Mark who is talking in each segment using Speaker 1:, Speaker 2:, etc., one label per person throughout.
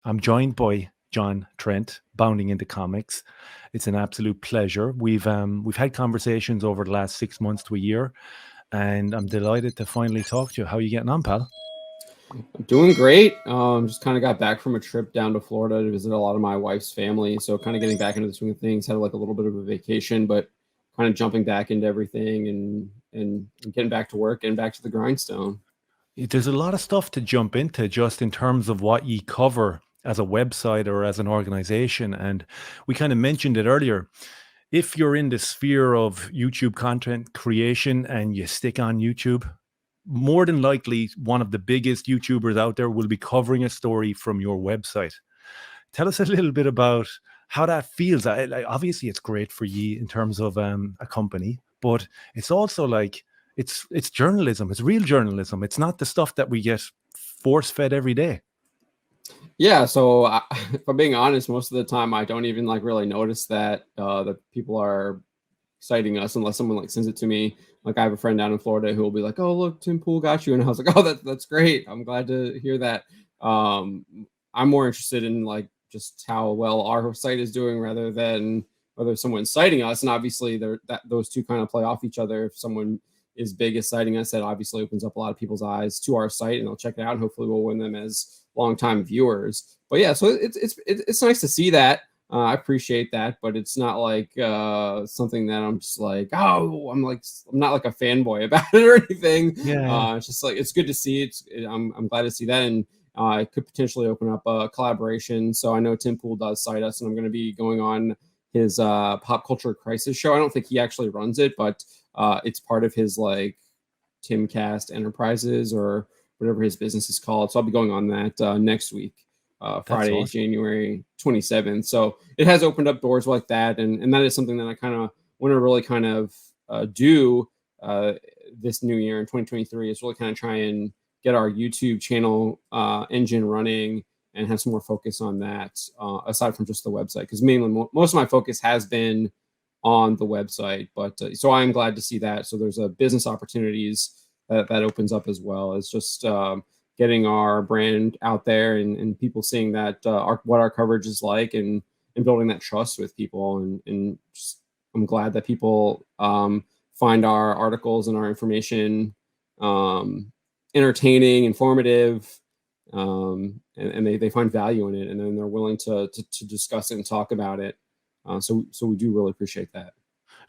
Speaker 1: I'm joined by John Trent, bounding into comics. It's an absolute pleasure. We've had conversations over the last 6 months to a year, and I'm delighted to finally talk to you. How are you getting on, pal?
Speaker 2: I'm doing great. Just kind of got back from a trip down to Florida to visit a lot of my wife's family. So kind of getting back into the swing of things. Had like a little bit of a vacation, but kind of jumping back into everything and getting back to work and back to the grindstone.
Speaker 1: There's a lot of stuff to jump into just in terms of what you cover as a website or as an organization. And we kind of mentioned it earlier. If you're in the sphere of YouTube content creation and you stick on YouTube, more than likely one of the biggest YouTubers out there will be covering a story from your website. Tell us a little bit about how that feels. Obviously, it's great for you in terms of a company, but it's also like it's journalism. It's real journalism. It's not the stuff that we get force fed every day.
Speaker 2: Yeah. So if I'm being honest, most of the time I don't even like really notice that people are citing us unless someone like sends it to me. Like I have a friend down in Florida who will be like, "Oh, look, Tim Pool got you," and I was like, "Oh, that's great. I'm glad to hear that." Um, I'm more interested in like just how well our site is doing rather than whether someone's citing us. And obviously, that those two kind of play off each other. If someone is big as citing us, that obviously opens up a lot of people's eyes to our site, and they'll check it out. And hopefully, we'll win them as longtime viewers. But yeah, so it's nice to see that. I appreciate that, but it's not like something that I'm just like, oh, I'm not like a fanboy about it or anything.
Speaker 1: Yeah,
Speaker 2: It's just like it's good to see. I'm glad to see that, and it could potentially open up a collaboration. So I know Tim Pool does cite us, and I'm going to be going on his pop culture crisis show. I don't think he actually runs it, but it's part of his like Timcast Enterprises or whatever his business is called. So I'll be going on that next week,
Speaker 1: that's
Speaker 2: Friday,
Speaker 1: awesome.
Speaker 2: January 27th. So it has opened up doors like that. And that is something that I kind of want to really kind of do uh, this new year in 2023 is really kind of try and get our YouTube channel engine running and have some more focus on that aside from just the website. Because mainly most of my focus has been on the website. But so I'm glad to see that. So there's a business opportunities that opens up as well as just getting our brand out there and people seeing that what our coverage is like and building that trust with people and just, I'm glad that people find our articles and our information um, entertaining, informative, and they find value in it, and then they're willing to discuss it and talk about it. So we do really appreciate that.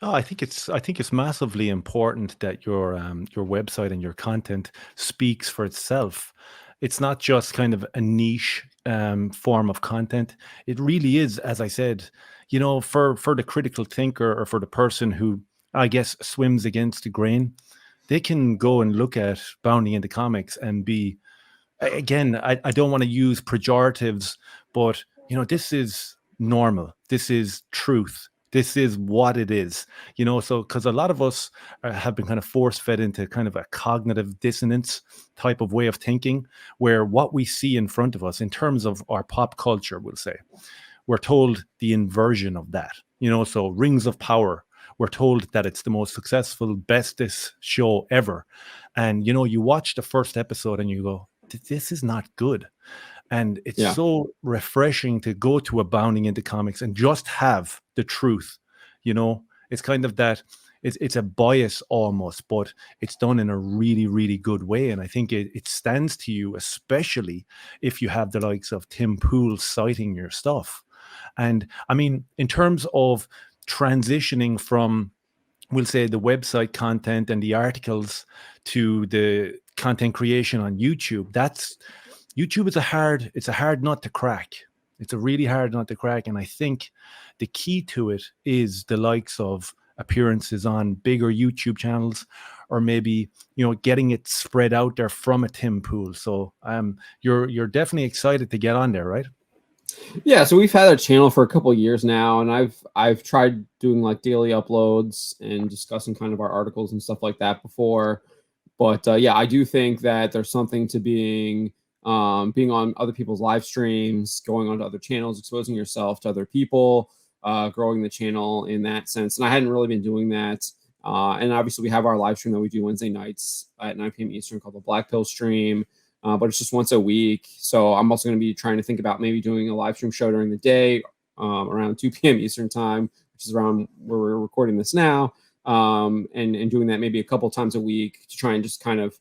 Speaker 1: Oh, I think it's massively important that your website and your content speaks for itself. It's not just kind of a niche form of content. It really is, as I said, for the critical thinker or for the person who I guess swims against the grain, they can go and look at Bounding into Comics and be again. I don't want to use pejoratives, but this is normal. This is truth. This is what it is, so because a lot of us have been kind of force fed into kind of a cognitive dissonance type of way of thinking, where what we see in front of us in terms of our pop culture, we'll say, we're told the inversion of that, so Rings of Power, we're told that it's the most successful, bestest show ever. And, you watch the first episode and you go, this is not good. And it's
Speaker 2: Yeah.
Speaker 1: so refreshing to go to a Bounding into Comics and just have the truth. It's kind of that it's a bias almost, but it's done in a really, really good way. And I think it stands to you, especially if you have the likes of Tim Pool citing your stuff. And I mean, in terms of transitioning from, we'll say, the website content and the articles to the content creation on YouTube, YouTube is a hard nut to crack. It's a really hard nut to crack. And I think the key to it is the likes of appearances on bigger YouTube channels, or maybe, getting it spread out there from a Tim Pool. So you're definitely excited to get on there, right?
Speaker 2: Yeah, so we've had a channel for a couple of years now, and I've tried doing like daily uploads and discussing kind of our articles and stuff like that before. But yeah, I do think that there's something to being on other people's live streams, going onto other channels, exposing yourself to other people, growing the channel in that sense. And I hadn't really been doing that. And obviously, we have our live stream that we do Wednesday nights at 9 p.m. Eastern called the Black Pill Stream. but it's just once a week. So I'm also going to be trying to think about maybe doing a live stream show during the day, around 2 p.m. Eastern time, which is around where we're recording this now, and doing that maybe a couple times a week to try and just kind of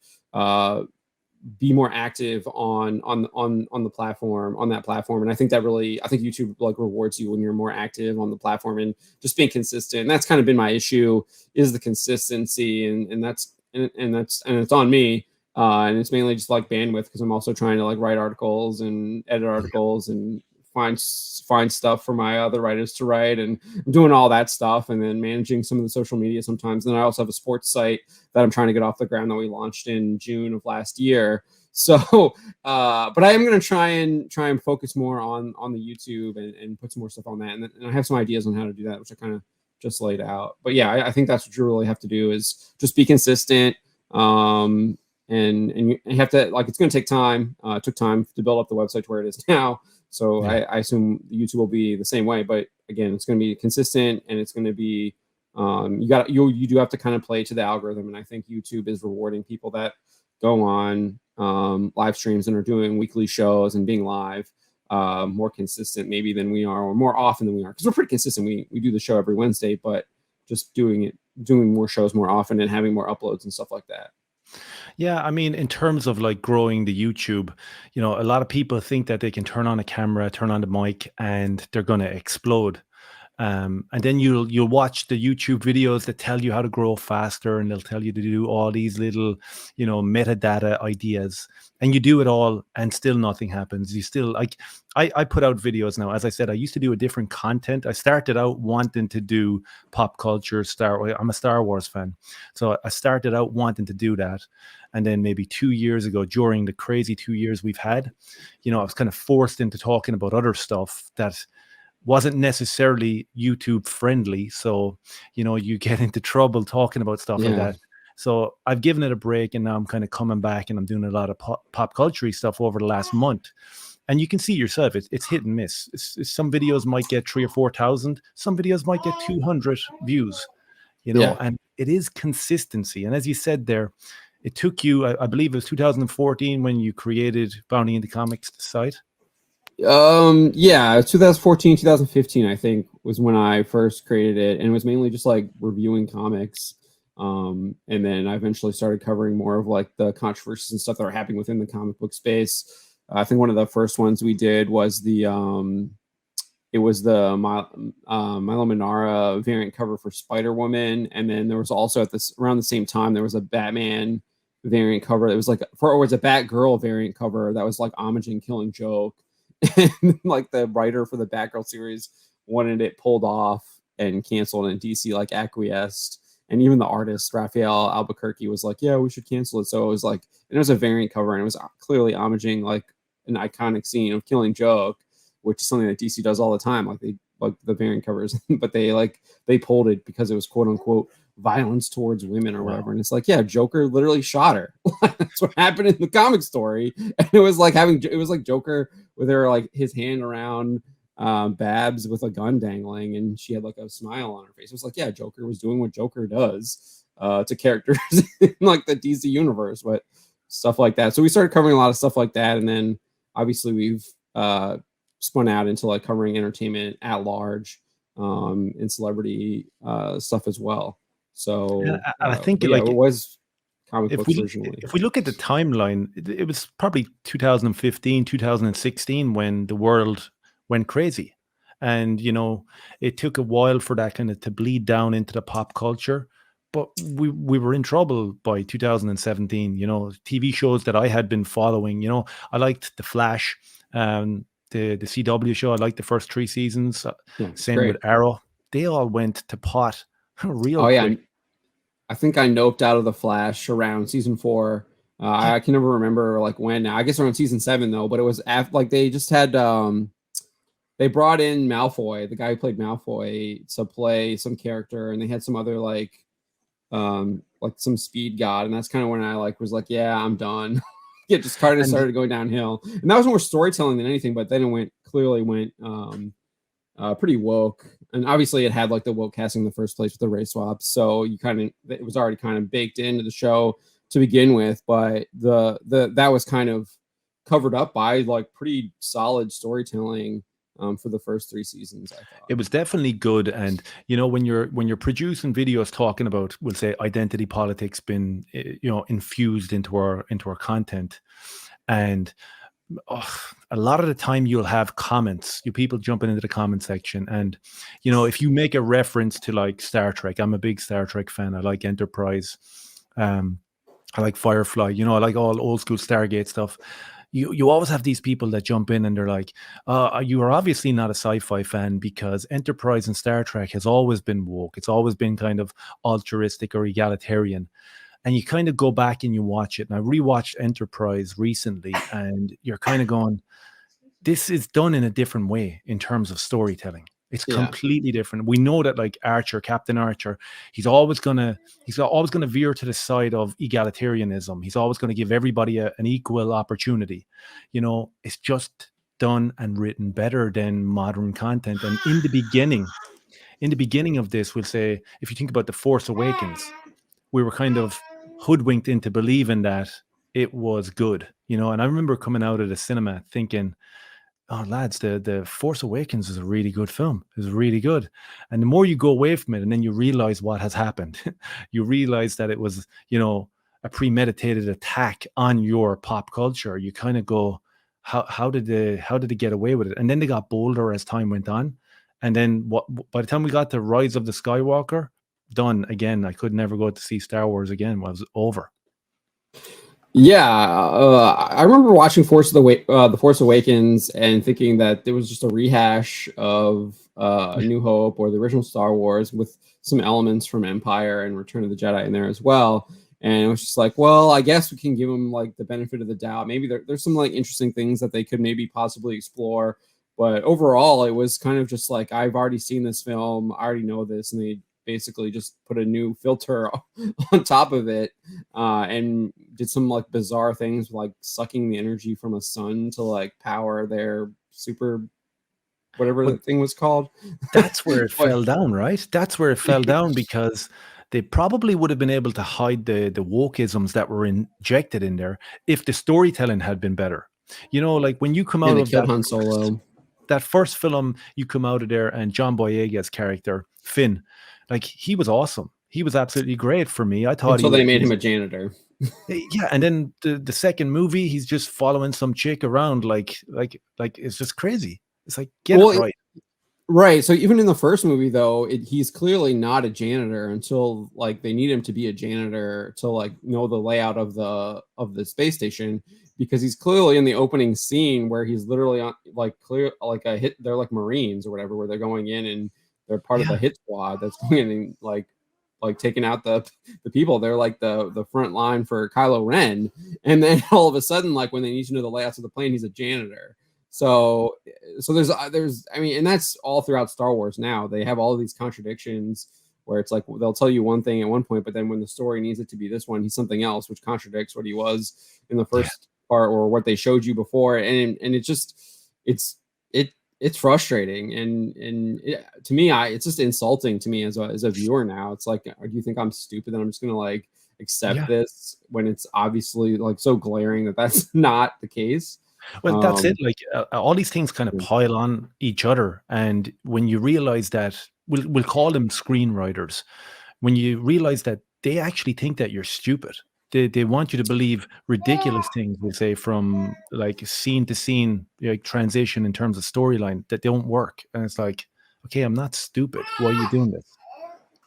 Speaker 2: be more active on the platform, on that platform. And I think that really, I think YouTube like rewards you when you're more active on the platform and just being consistent. And that's kind of been my issue, is the consistency, and it's on me. And it's mainly just like bandwidth, because I'm also trying to like write articles and edit articles and find stuff for my other writers to write, and I'm doing all that stuff, and then managing some of the social media sometimes. And then I also have a sports site that I'm trying to get off the ground that we launched in June of last year. So, but I am going to try and focus more on the YouTube, and put some more stuff on that. And I have some ideas on how to do that, which I kind of just laid out. But yeah, I think that's what you really have to do, is just be consistent. And you have to, like, it's going to take time. It took time to build up the website to where it is now. So
Speaker 1: Yeah.
Speaker 2: I assume YouTube will be the same way. But again, it's going to be consistent, and it's going to be, you do have to kind of play to the algorithm. And I think YouTube is rewarding people that go on live streams and are doing weekly shows and being live more consistent maybe than we are, or more often than we are, because we're pretty consistent. We do the show every Wednesday, but just doing more shows more often and having more uploads and stuff like that.
Speaker 1: Yeah, I mean, in terms of like growing the YouTube, a lot of people think that they can turn on a camera, turn on the mic, and they're going to explode. And then you'll watch the YouTube videos that tell you how to grow faster, and they'll tell you to do all these little, metadata ideas, and you do it all, and still nothing happens. You still, like, I put out videos now. As I said, I used to do a different content. I started out wanting to do pop culture, I'm a Star Wars fan, so I started out wanting to do that, and then maybe 2 years ago, during the crazy 2 years we've had, I was kind of forced into talking about other stuff that wasn't necessarily YouTube friendly. So, you get into trouble talking about stuff like
Speaker 2: Yeah.
Speaker 1: that. So I've given it a break, and now I'm kind of coming back, and I'm doing a lot of pop culture stuff over the last month. And you can see yourself, it's hit and miss. Some videos might get 3 or 4,000. Some videos might get 200 views,
Speaker 2: Yeah.
Speaker 1: and it is consistency. And as you said there, it took you, I believe it was 2014 when you created Bounty into Comics site.
Speaker 2: Yeah, 2014, 2015, I think, was when I first created it, and it was mainly just like reviewing comics. And then I eventually started covering more of like the controversies and stuff that are happening within the comic book space. I think one of the first ones we did was it was the Milo Manara variant cover for Spider-Woman, and then there was also around the same time there was a Batman variant cover. It was like or it was a Batgirl variant cover that was like homaging Killing Joke. And like the writer for the Batgirl series wanted it pulled off and canceled, and DC like acquiesced. And even the artist Raphael Albuquerque was like, "Yeah, we should cancel it." So it was like, and it was a variant cover, and it was clearly homaging like an iconic scene of Killing Joke, which is something that DC does all the time. Like they like the variant covers, but they pulled it because it was quote unquote violence towards women or whatever.
Speaker 1: Wow.
Speaker 2: And it's like, yeah, Joker literally shot her. That's what happened in the comic story. And it was like Joker with her like his hand around Babs with a gun dangling, and she had like a smile on her face. It was like, yeah, Joker was doing what Joker does to characters in like the DC universe, but stuff like that. So we started covering a lot of stuff like that, and then obviously we've spun out into like covering entertainment at large, and celebrity stuff as well.
Speaker 1: Yeah,
Speaker 2: So,
Speaker 1: and I think
Speaker 2: but yeah, it
Speaker 1: like
Speaker 2: was comic
Speaker 1: if
Speaker 2: books
Speaker 1: we
Speaker 2: originally.
Speaker 1: if we look at the timeline, it was probably 2015, 2016 when the world went crazy, and it took a while for that kind of to bleed down into the pop culture. But we were in trouble by 2017. TV shows that I had been following. I liked The Flash, the CW show. I liked the first 3 seasons.
Speaker 2: Yeah,
Speaker 1: Same
Speaker 2: great.
Speaker 1: with Arrow. They all went to pot real
Speaker 2: Oh yeah,
Speaker 1: quick.
Speaker 2: I think I noped out of the Flash around season 4.
Speaker 1: Yeah,
Speaker 2: I can never remember like when. Now I guess around season 7 though. But it was after like they just had they brought in Malfoy, the guy who played Malfoy, to play some character, and they had some other like some speed god, and that's kind of when I like was like, yeah, I'm done. It just kind of
Speaker 1: and
Speaker 2: started going downhill, and that was more storytelling than anything. But then it clearly went pretty woke, and obviously it had like the woke casting in the first place with the race swaps. So you kind of it was already kind of baked into the show. to begin with, but the that was kind of covered up by like pretty solid storytelling for the first 3 seasons, I thought.
Speaker 1: It was definitely good, and when you're producing videos talking about, we'll say, identity politics been infused into our content, and a lot of the time you'll have comments, you people jumping into the comment section, and if you make a reference to like Star Trek, I'm a big Star Trek fan. I like Enterprise. um I like Firefly, I like all old school Stargate stuff. You always have these people that jump in and they're like, you are obviously not a sci-fi fan because Enterprise and Star Trek has always been woke. It's always been kind of altruistic or egalitarian. And you kind of go back and you watch it. And I rewatched Enterprise recently, and you're kind of going, this is done in a different way in terms of storytelling. It's
Speaker 2: Yeah.
Speaker 1: completely different. We know that like Archer, Captain Archer, he's always gonna veer to the side of egalitarianism. He's always going to give everybody an equal opportunity. It's just done and written better than modern content. And in the beginning of this, we'll say, if you think about The Force Awakens, we were kind of hoodwinked into believing that it was good. And I remember coming out of the cinema thinking, oh lads, the Force Awakens is a really good film. It's really good. And the more you go away from it, and then you realize what has happened, you realize that it was, a premeditated attack on your pop culture. You kind of go, how did they get away with it? And then they got bolder as time went on. And then by the time we got to Rise of the Skywalker, done again. I could never go to see Star Wars again. It was over.
Speaker 2: Yeah, I remember watching The Force Awakens and thinking that it was just a rehash of A New Hope or the original Star Wars with some elements from Empire and Return of the Jedi in there as well. And it was just like, well, I guess we can give them like the benefit of the doubt. Maybe there's some like interesting things that they could maybe possibly explore. But overall, it was kind of just like, I've already seen this film, I already know this, and they basically just put a new filter on top of it, and did some like bizarre things like sucking the energy from a sun to like power their super whatever
Speaker 1: Well,
Speaker 2: the thing was called.
Speaker 1: that's where it
Speaker 2: But
Speaker 1: fell down, right? That's where it fell down because they probably would have been able to hide the wokeisms that were injected in there if the storytelling had been better. Like when you come
Speaker 2: yeah,
Speaker 1: out
Speaker 2: they
Speaker 1: of
Speaker 2: killed
Speaker 1: that
Speaker 2: Han
Speaker 1: first
Speaker 2: Solo
Speaker 1: that first film, you come out of there, and John Boyega's character Finn, like he was awesome. He was absolutely great for me. I thought he
Speaker 2: until they
Speaker 1: was.
Speaker 2: made him a janitor.
Speaker 1: Yeah, and then the second movie, he's just following some chick around, like it's just crazy. It's like, get it
Speaker 2: Well,
Speaker 1: right.
Speaker 2: right. So even in the first movie, though, he's clearly not a janitor until like they need him to be a janitor to like know the layout of the space station, because he's clearly in the opening scene where he's literally on like clear like a hit. They're like Marines or whatever, where they're going in and they're part of the
Speaker 1: Yeah,
Speaker 2: hit squad that's going in and like taking out the people. They're like the front line for Kylo Ren, and then all of a sudden, like when they need to know the layouts of the plane, he's a janitor. So there's I mean, and that's all throughout Star Wars now. They have all of these contradictions where it's like they'll tell you one thing at one point, but then when the story needs it to be this one, he's something else, which contradicts what he was in the
Speaker 1: yeah,
Speaker 2: first part or what they showed you before. And it's just it's it's frustrating, and to me, it's just insulting to me as a viewer now. It's like, do you think I'm stupid that I'm just gonna like accept
Speaker 1: yeah.
Speaker 2: this when it's obviously like so glaring that that's not the case?
Speaker 1: Well, that's it.
Speaker 2: Um,
Speaker 1: Like all these things kind of pile on each other, and when you realize that, we'll call them screenwriters. When you realize that they actually think that you're stupid, they want you to believe ridiculous things. We say from like scene to scene, like transition in terms of storyline that don't work, and it's like, okay, I'm not stupid. Why are you doing this?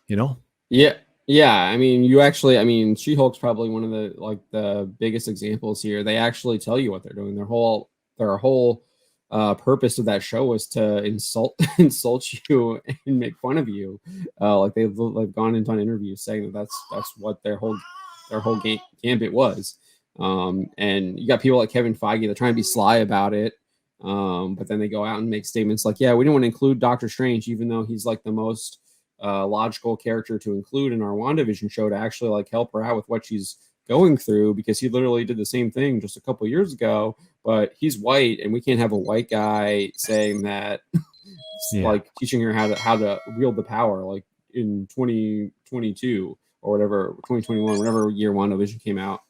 Speaker 1: You know?
Speaker 2: Yeah, yeah. I mean, you actually, I mean, She-Hulk's probably one of the like the biggest examples here. They actually tell you what they're doing. Their whole purpose of that show was to insult you and make fun of you. Like they've gone into interviews saying that that's what their whole gambit was. And you got people like Kevin Feige that try and be sly about it. But then they go out and make statements like, yeah, we don't want to include Doctor Strange, even though he's like the most logical character to include in our WandaVision show to actually like help her out with what she's going through, because he literally did the same thing just a couple years ago, but he's white and we can't have a white guy saying that
Speaker 1: Yeah.
Speaker 2: like teaching her how to wield the power like in 2022 or whatever, 2021, whatever year WandaVision came out.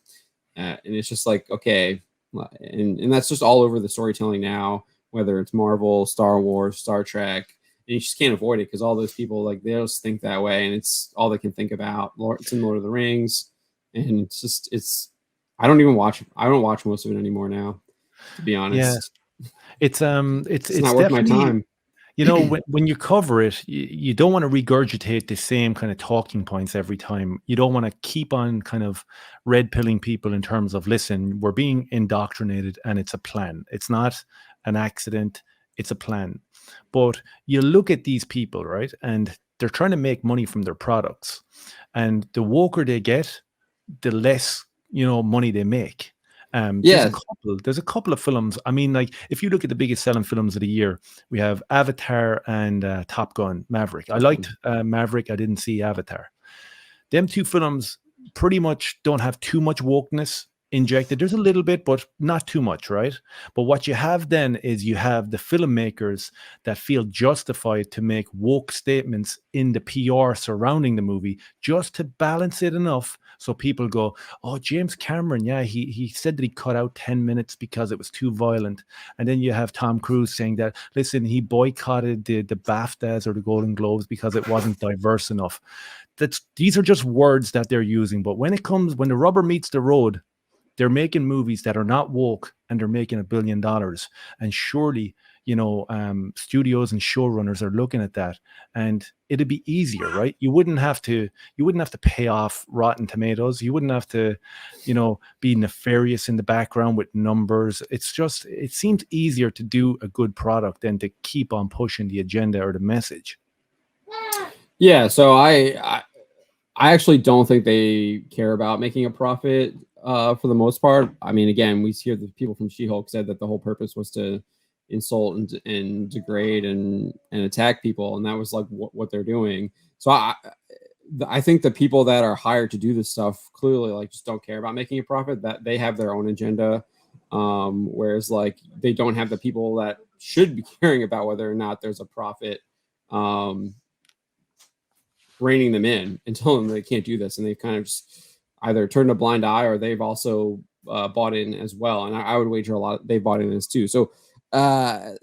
Speaker 2: And it's just like, okay, and that's just all over the storytelling now, whether it's Marvel, Star Wars, Star Trek, and you just can't avoid it because all those people, like, they just think that way, and it's all they can think about. It's in Lord of the Rings, and I don't watch most of it anymore now, to be
Speaker 1: Yeah,
Speaker 2: honest. It's
Speaker 1: it's
Speaker 2: not worth my
Speaker 1: definitely,
Speaker 2: time.
Speaker 1: you know, when you cover it, you don't want to regurgitate the same kind of talking points every time. You don't want to keep on kind of red pilling people in terms of, listen, we're being indoctrinated and it's a plan. It's not an accident, it's a plan. But you look at these people, right? And they're trying to make money from their products. And the woker they get, the less, money they make. There's a
Speaker 2: Yeah.
Speaker 1: couple of films. I mean, like, if you look at the biggest selling films of the year, we have Avatar and Top Gun Maverick. I liked Maverick. I didn't see Avatar. Them two films pretty much don't have too much wokeness injected. There's a little bit, but not too much, right? But what you have then is you have the filmmakers that feel justified to make woke statements in the PR surrounding the movie just to balance it enough so people go, oh, James Cameron, yeah, he said that he cut out 10 minutes because it was too violent. And then you have Tom Cruise saying that, listen, he boycotted the BAFTAs or the Golden Globes because it wasn't diverse enough. These are just words that they're using. But when the rubber meets the road, they're making movies that are not woke and they're making $1 billion. And surely, studios and showrunners are looking at that, and it'd be easier, right? You wouldn't have to pay off Rotten Tomatoes. You wouldn't have to, be nefarious in the background with numbers. It seems easier to do a good product than to keep on pushing the agenda or the message.
Speaker 2: Yeah, so I actually don't think they care about making a profit for the most part. I mean, again, we hear the people from She-Hulk said that the whole purpose was to insult and degrade and attack people, and that was like what they're doing. So I think the people that are hired to do this stuff clearly like just don't care about making a profit. That they have their own agenda, whereas like they don't have the people that should be caring about whether or not there's a profit. Um, Reining them in and telling them they can't do this, and they've kind of just either turned a blind eye or they've also bought in as well. And I would wager a lot they bought in as too. Uh,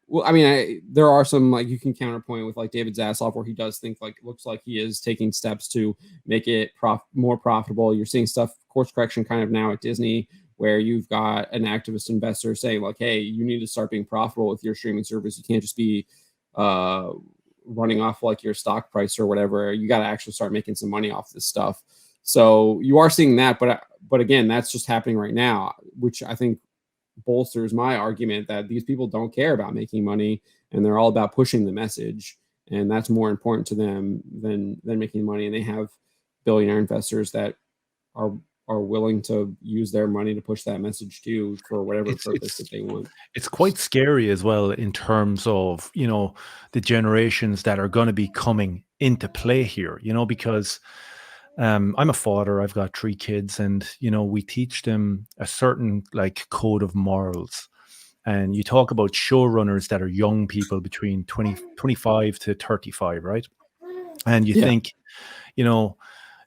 Speaker 2: well, I mean, there are some like you can counterpoint with like David Zaslav, where he does think like it looks like he is taking steps to make it more profitable. You're seeing stuff course correction kind of now at Disney, where you've got an activist investor saying like, hey, you need to start being profitable with your streaming service. You can't just be running off like your stock price or whatever. You got to actually start making some money off this stuff. So you are seeing that, but again, that's just happening right now, which I think bolsters my argument that these people don't care about making money and they're all about pushing the message, and that's more important to them than making money. And they have billionaire investors that are willing to use their money to push that message too for whatever
Speaker 1: It's
Speaker 2: purpose
Speaker 1: it's
Speaker 2: that they want.
Speaker 1: it's quite scary as well in terms of, the generations that are going to be coming into play here, because I'm a father. I've got 3 kids, and we teach them a certain like code of morals. And you talk about showrunners that are young people between 25 to 35, right? And you
Speaker 2: Yeah.
Speaker 1: think, you know,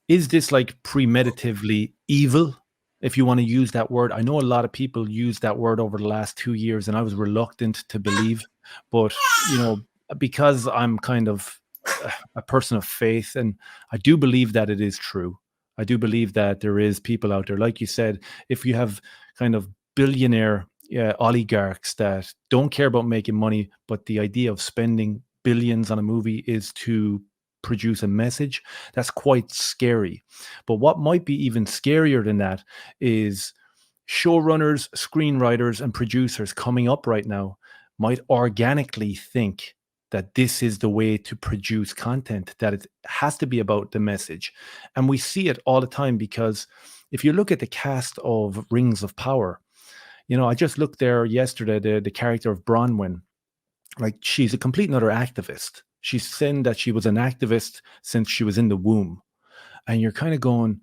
Speaker 1: is this like premeditatively evil, if you want to use that word? I know a lot of people use that word over the last 2 years, and I was reluctant to believe, but because I'm kind of a person of faith, and I do believe that it is true. I do believe that there is people out there, like you said, if you have kind of billionaire oligarchs that don't care about making money, but the idea of spending billions on a movie is to produce a message, that's quite scary. But what might be even scarier than that is showrunners, screenwriters, and producers coming up right now might organically think that this is the way to produce content, that it has to be about the message. And we see it all the time because if you look at the cast of Rings of Power, I just looked there yesterday, the character of Bronwyn, like she's a complete and utter activist. She's saying that she was an activist since she was in the womb. And you're kind of going,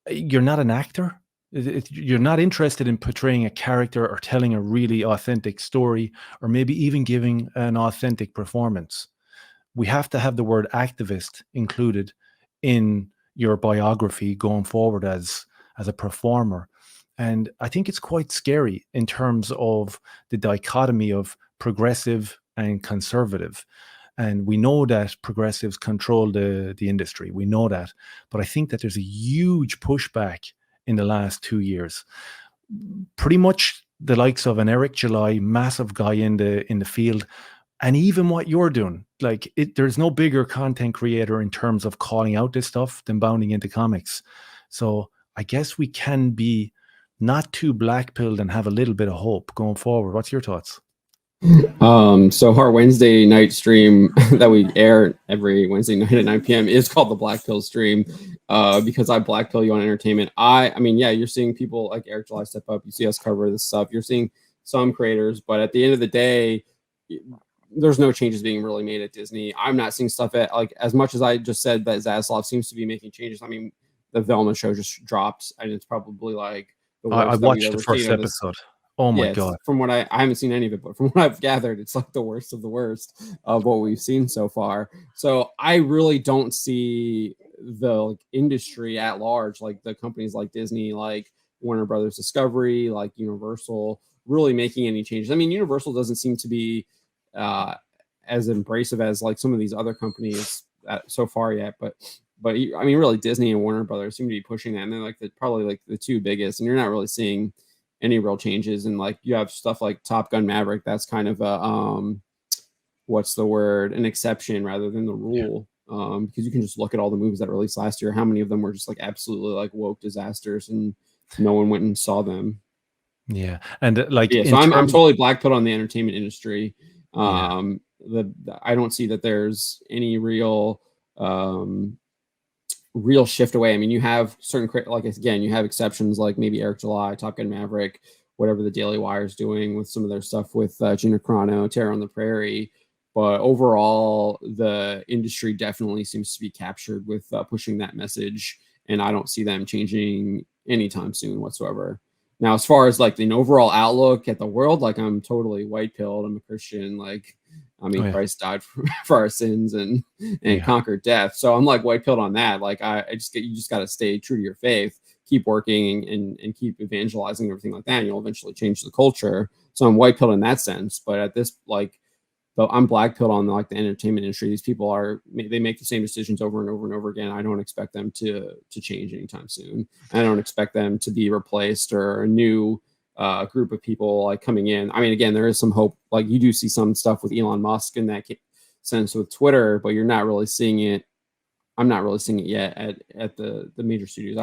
Speaker 1: you're not an actor. You're not interested in portraying a character or telling a really authentic story, or maybe even giving an authentic performance. We have to have the word activist included in your biography going forward as a performer. And I think it's quite scary in terms of the dichotomy of progressive and conservative. And we know that progressives control the industry. We know that. But I think that there's a huge pushback in the last 2 years. Pretty much the likes of an Eric July, massive guy in the field, and even what you're doing. Like there's no bigger content creator in terms of calling out this stuff than Bounding into Comics. So I guess we can be not too black-pilled and have a little bit of hope going forward. What's your thoughts?
Speaker 2: So our Wednesday night stream that we air every Wednesday night at 9 p.m. is called the Black Pill stream, because I black pill you on entertainment. I mean, yeah, you're seeing people like Eric July step up. You see us cover this stuff. You're seeing some creators, but at the end of the day, there's no changes being really made at Disney. I'm not seeing stuff at, like, as much as I just said that Zaslav seems to be making changes. I mean, the Velma show just dropped, and it's probably like the
Speaker 1: I
Speaker 2: worst that we've
Speaker 1: watched the
Speaker 2: ever seen
Speaker 1: first
Speaker 2: of this.
Speaker 1: episode. Oh my
Speaker 2: Yeah, it's,
Speaker 1: God.
Speaker 2: from what I haven't seen any of it, but from what I've gathered, it's like the worst of the worst of what we've seen so far. So I really don't see the, like, industry at large, like the companies like Disney, like Warner Brothers Discovery, like Universal, really making any changes. I mean, Universal doesn't seem to be uh, as embracive as like some of these other companies so far yet, but I mean, really, Disney and Warner Brothers seem to be pushing that, and they're like probably like the two biggest, and you're not really seeing any real changes. And like you have stuff like Top Gun Maverick, that's kind of a what's the word, an exception rather than the rule. Because you can just look at all the movies that released last year, how many of them were just like absolutely like woke disasters and no one went and saw them.
Speaker 1: Yeah. And like
Speaker 2: Yeah, so
Speaker 1: in
Speaker 2: I'm
Speaker 1: terms,
Speaker 2: totally black put on the entertainment industry.
Speaker 1: yeah.
Speaker 2: I don't see that there's any um real shift away. I mean, you have certain, like, again, you have exceptions like maybe Eric July, Top Gun Maverick, whatever the Daily Wire is doing with some of their stuff with Gina Carano, Terror on the Prairie. But overall, the industry definitely seems to be captured with pushing that message, and I don't see them changing anytime soon whatsoever. Now, as far as like an overall outlook at the world, like, I'm totally white pilled. I'm a Christian. Like, I
Speaker 1: Oh
Speaker 2: mean,
Speaker 1: yeah.
Speaker 2: Christ died for our sins and
Speaker 1: Yeah.
Speaker 2: conquered death. So I'm like white pilled on that. Like, you just got to stay true to your faith, keep working and keep evangelizing and everything like that. And you'll eventually change the culture. So I'm white pilled in that sense. But at this, like, though I'm black pilled on like the entertainment industry. These people they make the same decisions over and over and over again. I don't expect them to change anytime soon. I don't expect them to be replaced or a new group of people like coming in. I mean, again, there is some hope. Like, you do see some stuff with Elon Musk in that sense with Twitter, but you're not really seeing it. I'm not really seeing it yet at the major studios.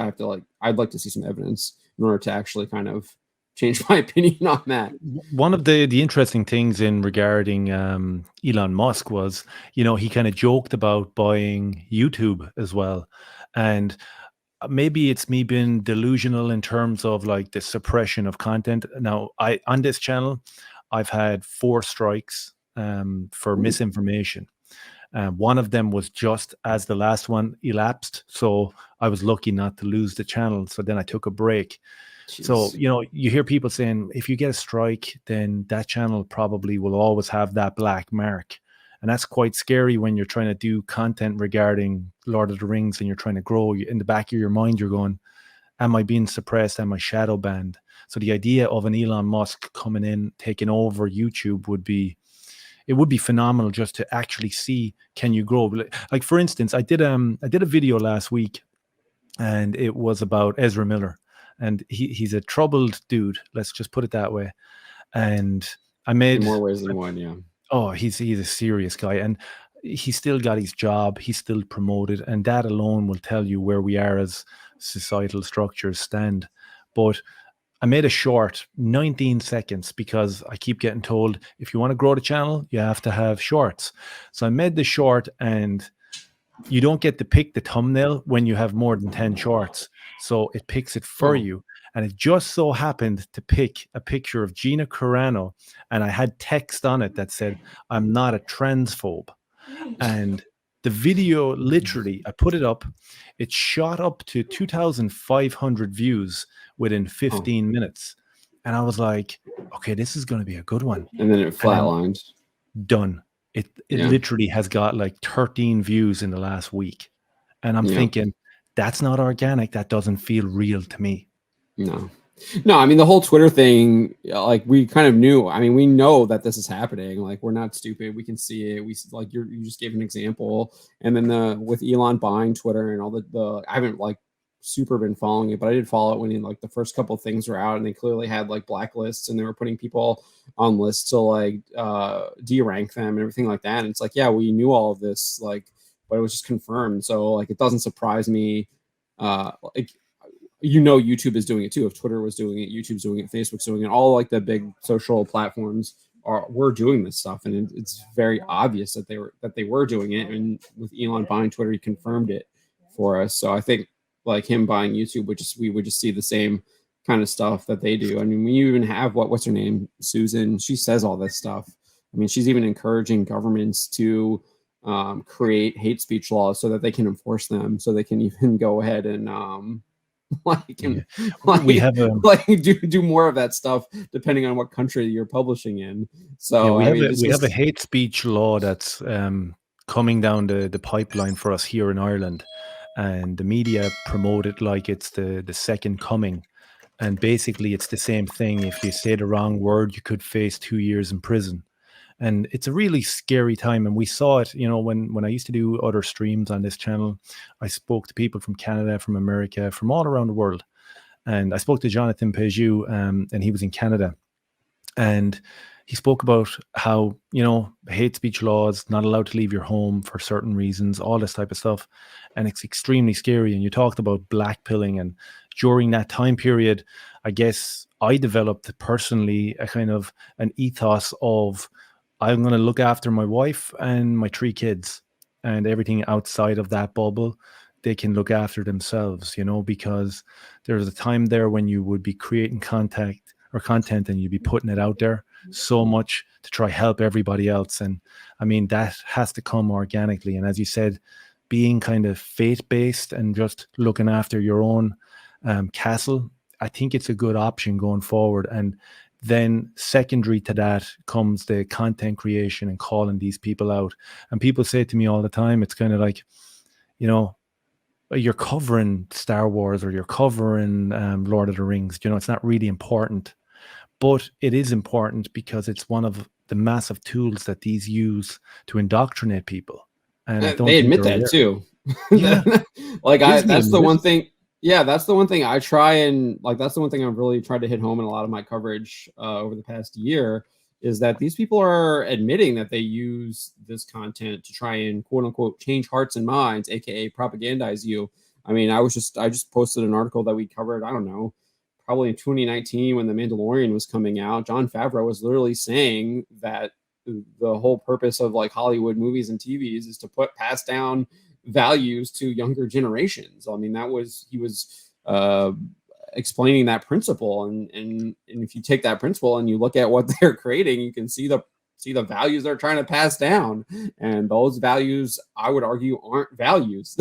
Speaker 2: I'd like to see some evidence in order to actually kind of change my opinion on that.
Speaker 1: One of the interesting things in regarding Elon Musk was, he kind of joked about buying YouTube as well. And maybe it's me being delusional in terms of like the suppression of content. Now, on this channel, I've had 4 strikes for misinformation. One of them was just as the last one elapsed, so I was lucky not to lose the channel. So then I took a break. So,
Speaker 2: Jeez.
Speaker 1: you hear people saying if you get a strike, then that channel probably will always have that black mark. And that's quite scary when you're trying to do content regarding Lord of the Rings and you're trying to grow. In the back of your mind, you're going, am I being suppressed? Am I shadow banned? So the idea of an Elon Musk coming in, taking over YouTube it would be phenomenal just to actually see, can you grow? Like for instance, I did a video last week and it was about Ezra Miller, and he's a troubled dude. Let's just put it that way. And I
Speaker 2: In
Speaker 1: made,
Speaker 2: more ways than one, yeah.
Speaker 1: oh, he's a serious guy, and he still got his job. He's still promoted, and that alone will tell you where we are as societal structures stand. But I made a short, 19 seconds, because I keep getting told if you want to grow the channel, you have to have shorts. So I made the short, and you don't get to pick the thumbnail when you have more than 10 shorts. So it picks it for
Speaker 2: Oh,
Speaker 1: you. And it just so happened to pick a picture of Gina Carano. And I had text on it that said, I'm not a transphobe. And the video, literally, I put it up. It shot up to 2,500 views within
Speaker 2: oh.
Speaker 1: 15 minutes. And I was like, okay, this is going to be a good one.
Speaker 2: And then it
Speaker 1: And then
Speaker 2: flatlined.
Speaker 1: done. It
Speaker 2: Yeah.
Speaker 1: literally has got like 13 views in the last week. And I'm
Speaker 2: Yeah.
Speaker 1: thinking, that's not organic. That doesn't feel real to me.
Speaker 2: No. No, I mean the whole Twitter thing, like we kind of knew. I mean, we know that this is happening. Like we're not stupid. We can see it. Like you just gave an example, and then the with Elon buying Twitter and all the I haven't like super been following it, but I did follow it when like the first couple of things were out, and they clearly had like blacklists, and they were putting people on lists to like de-rank them and everything like that. And it's like, yeah, we knew all of this, like, but it was just confirmed. So like, it doesn't surprise me. Like YouTube is doing it too. If Twitter was doing it, YouTube's doing it, Facebook's doing it, all like the big social platforms we're doing this stuff, and it's very obvious that they were doing it. And with Elon buying Twitter, he confirmed it for us. So I think like him buying YouTube, we would just see the same kind of stuff that they do. I mean, we even have what's her name, Susan. She says all this stuff. I mean, she's even encouraging governments to create hate speech laws so that they can enforce them, so they can even go ahead and like
Speaker 1: Yeah.
Speaker 2: and
Speaker 1: We
Speaker 2: like
Speaker 1: have a
Speaker 2: like do more of that stuff depending on what country you're publishing in.
Speaker 1: Yeah,
Speaker 2: So I mean, it's
Speaker 1: we have a
Speaker 2: just
Speaker 1: hate speech law that's coming down the pipeline for us here in Ireland, and the media promote it like it's the second coming. And basically, it's the same thing. If you say the wrong word, you could face 2 years in prison. And it's a really scary time. And we saw it, when I used to do other streams on this channel. I spoke to people from Canada, from America, from all around the world. And I spoke to Jonathan Peugeot, and he was in Canada, and he spoke about how hate speech laws, not allowed to leave your home for certain reasons, all this type of stuff, and it's extremely scary. And you talked about blackpilling, and during that time period, I guess I developed personally a kind of an ethos of, I'm going to look after my wife and my 3 kids, and everything outside of that bubble they can look after themselves, because there's a time there when you would be creating content, and you'd be putting it out there so much to try help everybody else. And I mean, that has to come organically. And as you said, being kind of faith-based and just looking after your own castle, I think it's a good option going forward. And then secondary to that comes the content creation and calling these people out. And people say to me all the time, it's kind of like, you know you're covering Star Wars, or you're covering Lord of the Rings. It's not really important, but it is important because it's one of the massive tools that these use to indoctrinate people. And I don't
Speaker 2: they
Speaker 1: think
Speaker 2: admit
Speaker 1: they're
Speaker 2: that
Speaker 1: aware.
Speaker 2: too.
Speaker 1: Yeah,
Speaker 2: Like
Speaker 1: Disney
Speaker 2: that's the
Speaker 1: admit
Speaker 2: one
Speaker 1: it.
Speaker 2: thing. Yeah, that's the one thing I try and like. That's the one thing I've really tried to hit home in a lot of my coverage over the past year, is that these people are admitting that they use this content to try and quote unquote change hearts and minds, aka propagandize you. I mean, I just posted an article that we covered. I don't know, probably in 2019 when The Mandalorian was coming out. Jon Favreau was literally saying that the whole purpose of like Hollywood movies and TVs is to pass down values to younger generations. I mean, he was explaining that principle, and if you take that principle and you look at what they're creating, you can see the values they're trying to pass down, and those values, I would argue, aren't values.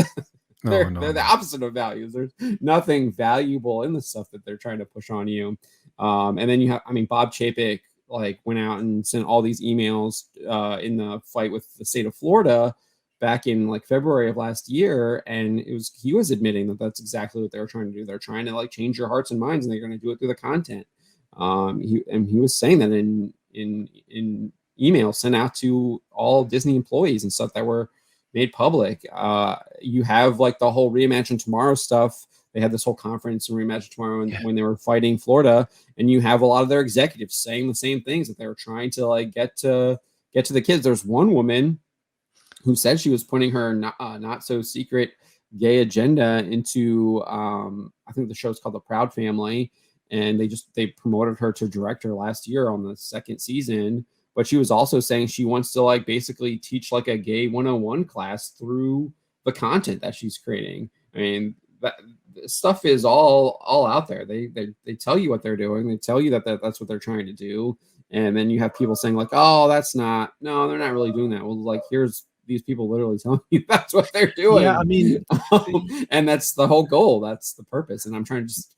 Speaker 1: No, no,
Speaker 2: They're the
Speaker 1: no.
Speaker 2: opposite of values. There's nothing valuable in the stuff that they're trying to push on you. And then you have, I mean, Bob Chapek like went out and sent all these emails in the fight with the state of Florida back in like February of last year, and he was admitting that that's exactly what they were trying to do. They're trying to like change your hearts and minds, and they're going to do it through the content. He was saying that in emails sent out to all Disney employees and stuff that were made public. You have like the whole Reimagine Tomorrow stuff. They had this whole conference in Reimagine Tomorrow
Speaker 1: Yeah.
Speaker 2: when they were fighting Florida, and you have a lot of their executives saying the same things, that they were trying to like get to the kids. There's one woman who said she was putting her not so secret gay agenda into I think the show's called The Proud Family, and they promoted her to director last year on the second season. But she was also saying she wants to like basically teach like a gay 101 class through the content that she's creating. I mean, that stuff is all out there. They tell you what they're doing. They tell you that's what they're trying to do. And then you have people saying like, oh, no, they're not really doing that. Well, like, here's these people literally telling you that's what they're
Speaker 1: Yeah,
Speaker 2: doing.
Speaker 1: I mean,
Speaker 2: And that's the whole goal. That's the purpose. And I'm trying to just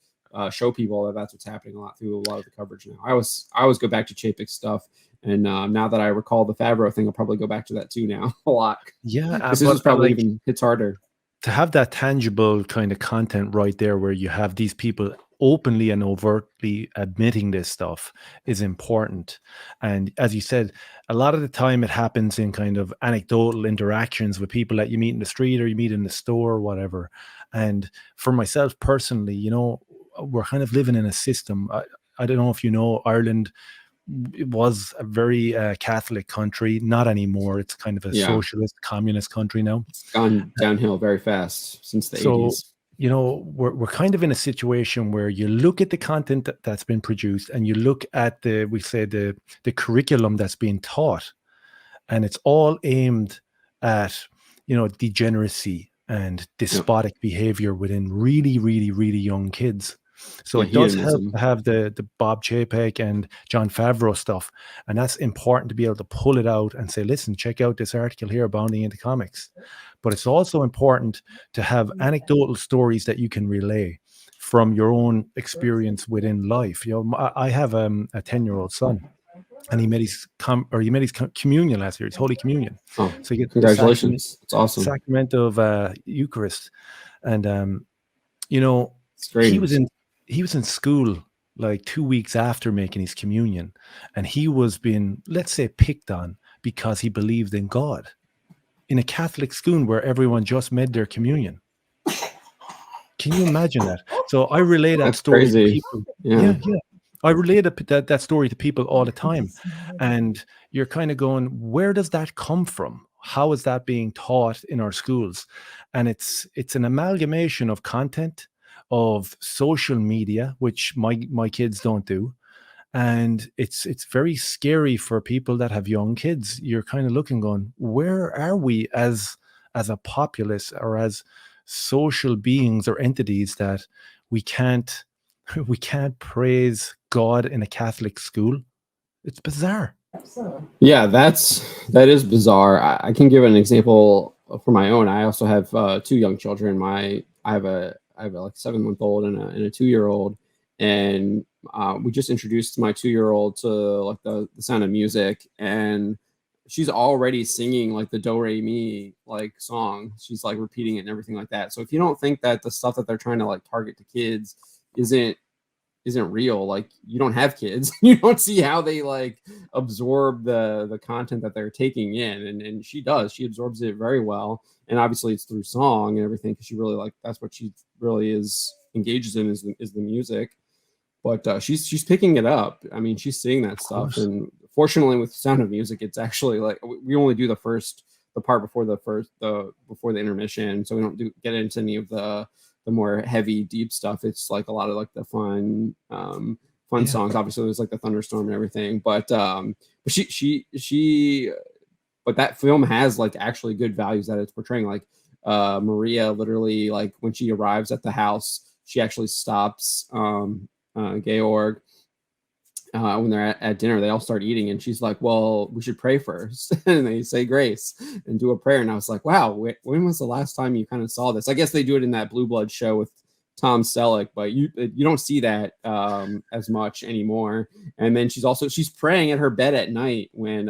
Speaker 2: show people that that's what's happening a lot through a lot of the coverage now. I always go back to Chapek's stuff. And now that I recall the Favreau thing, I'll probably go back to that too now a lot.
Speaker 1: yeah,
Speaker 2: Because this
Speaker 1: but
Speaker 2: was probably
Speaker 1: like,
Speaker 2: even hits harder.
Speaker 1: to have that tangible kind of content right there where you have these people openly and overtly admitting this stuff is important. And as you said, a lot of the time it happens in kind of anecdotal interactions with people that you meet in the street or you meet in the store or whatever. And for myself personally, we're kind of living in a system. I don't know if you know, Ireland, it was a very Catholic country, not anymore. It's kind of a
Speaker 2: Yeah,
Speaker 1: socialist, communist country now.
Speaker 2: it's gone downhill very fast since the
Speaker 1: So,
Speaker 2: 80s.
Speaker 1: we're kind of in a situation where you look at the content that's been produced and you look at the curriculum that's being taught, and it's all aimed at degeneracy and
Speaker 2: Yep.
Speaker 1: despotic behavior within really, really, really young kids. So
Speaker 2: Yeah,
Speaker 1: it does help
Speaker 2: hedonism.
Speaker 1: to have the Bob Chapek and John Favreau stuff, and that's important to be able to pull it out and say, listen, check out this article here, Bounding into Comics. But it's also important to have anecdotal stories that you can relay from your own experience within life. I have a 10-year-old son, and he made his communion last year. His Holy Communion,
Speaker 2: Oh,
Speaker 1: so he gets the
Speaker 2: congratulations. It's awesome.
Speaker 1: sacrament of Eucharist, and you know,
Speaker 2: It's great
Speaker 1: he was
Speaker 2: news.
Speaker 1: in he was in school like 2 weeks after making his communion, and he was being, let's say, picked on because he believed in God in a Catholic school where everyone just made their communion. Can you imagine that? So I relay that
Speaker 2: That's
Speaker 1: story to
Speaker 2: crazy.
Speaker 1: people.
Speaker 2: Yeah.
Speaker 1: Yeah, yeah. I relay that story to people all the time. And you're kind of going, where does that come from? How is that being taught in our schools? And it's an amalgamation of content, of social media, which my kids don't do. And it's very scary for people that have young kids. You're kind of looking, going, where are we as a populace or as social beings or entities that we can't we can't praise God in a Catholic school? It's bizarre.
Speaker 2: Yeah, that is bizarre. I can give an example for my own. I also have two young children. I have a like 7 month old and a 2 year old, and we just introduced my 2 year old to like the Sound of Music, and she's already singing like the Do Re Mi like song. She's like repeating it and everything like that. So if you don't think that the stuff that they're trying to like target to kids isn't isn't real, like you don't have kids, you don't see how they like absorb the content that they're taking in, and she absorbs it very well, and obviously it's through song and everything because she really like that's what she really is engages in is the music. But she's picking it up. I mean, she's seeing that
Speaker 1: Of
Speaker 2: stuff,
Speaker 1: course.
Speaker 2: and fortunately with Sound of Music it's actually like we only do the part before the before the intermission, so we don't get into any of the more heavy deep stuff. It's like a lot of like the fun
Speaker 1: Yeah.
Speaker 2: songs. Obviously there's like the thunderstorm and everything, but she but that film has like actually good values that it's portraying. Like Maria literally, like when she arrives at the house, she actually stops Georg when they're at dinner. They all start eating, and she's like, "Well, we should pray first." And they say grace and do a prayer. And I was like, "Wow, when was the last time you kind of saw this?" I guess they do it in that Blue Blood show with Tom Selleck, but you don't see that as much anymore. And then she's praying at her bed at night when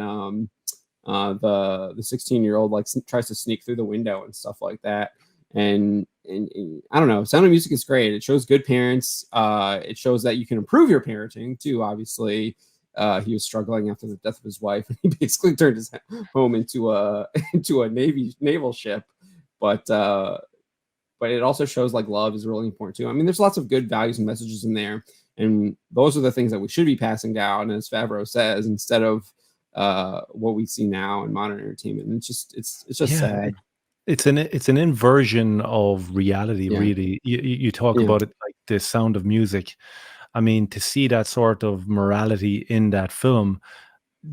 Speaker 2: the 16-year-old like tries to sneak through the window and stuff like that. And I don't know, Sound of Music is great. It shows good parents. It shows that you can improve your parenting too. Obviously, he was struggling after the death of his wife, and he basically turned his home into a into a naval ship. But but it also shows like love is really important too. I mean, there's lots of good values and messages in there, and those are the things that we should be passing down, as Favreau says, instead of what we see now in modern entertainment. And it's just
Speaker 1: Yeah.
Speaker 2: sad.
Speaker 1: It's an inversion of reality,
Speaker 2: Yeah,
Speaker 1: really. You talk
Speaker 2: yeah,
Speaker 1: about it like the Sound of Music. I mean, to see that sort of morality in that film,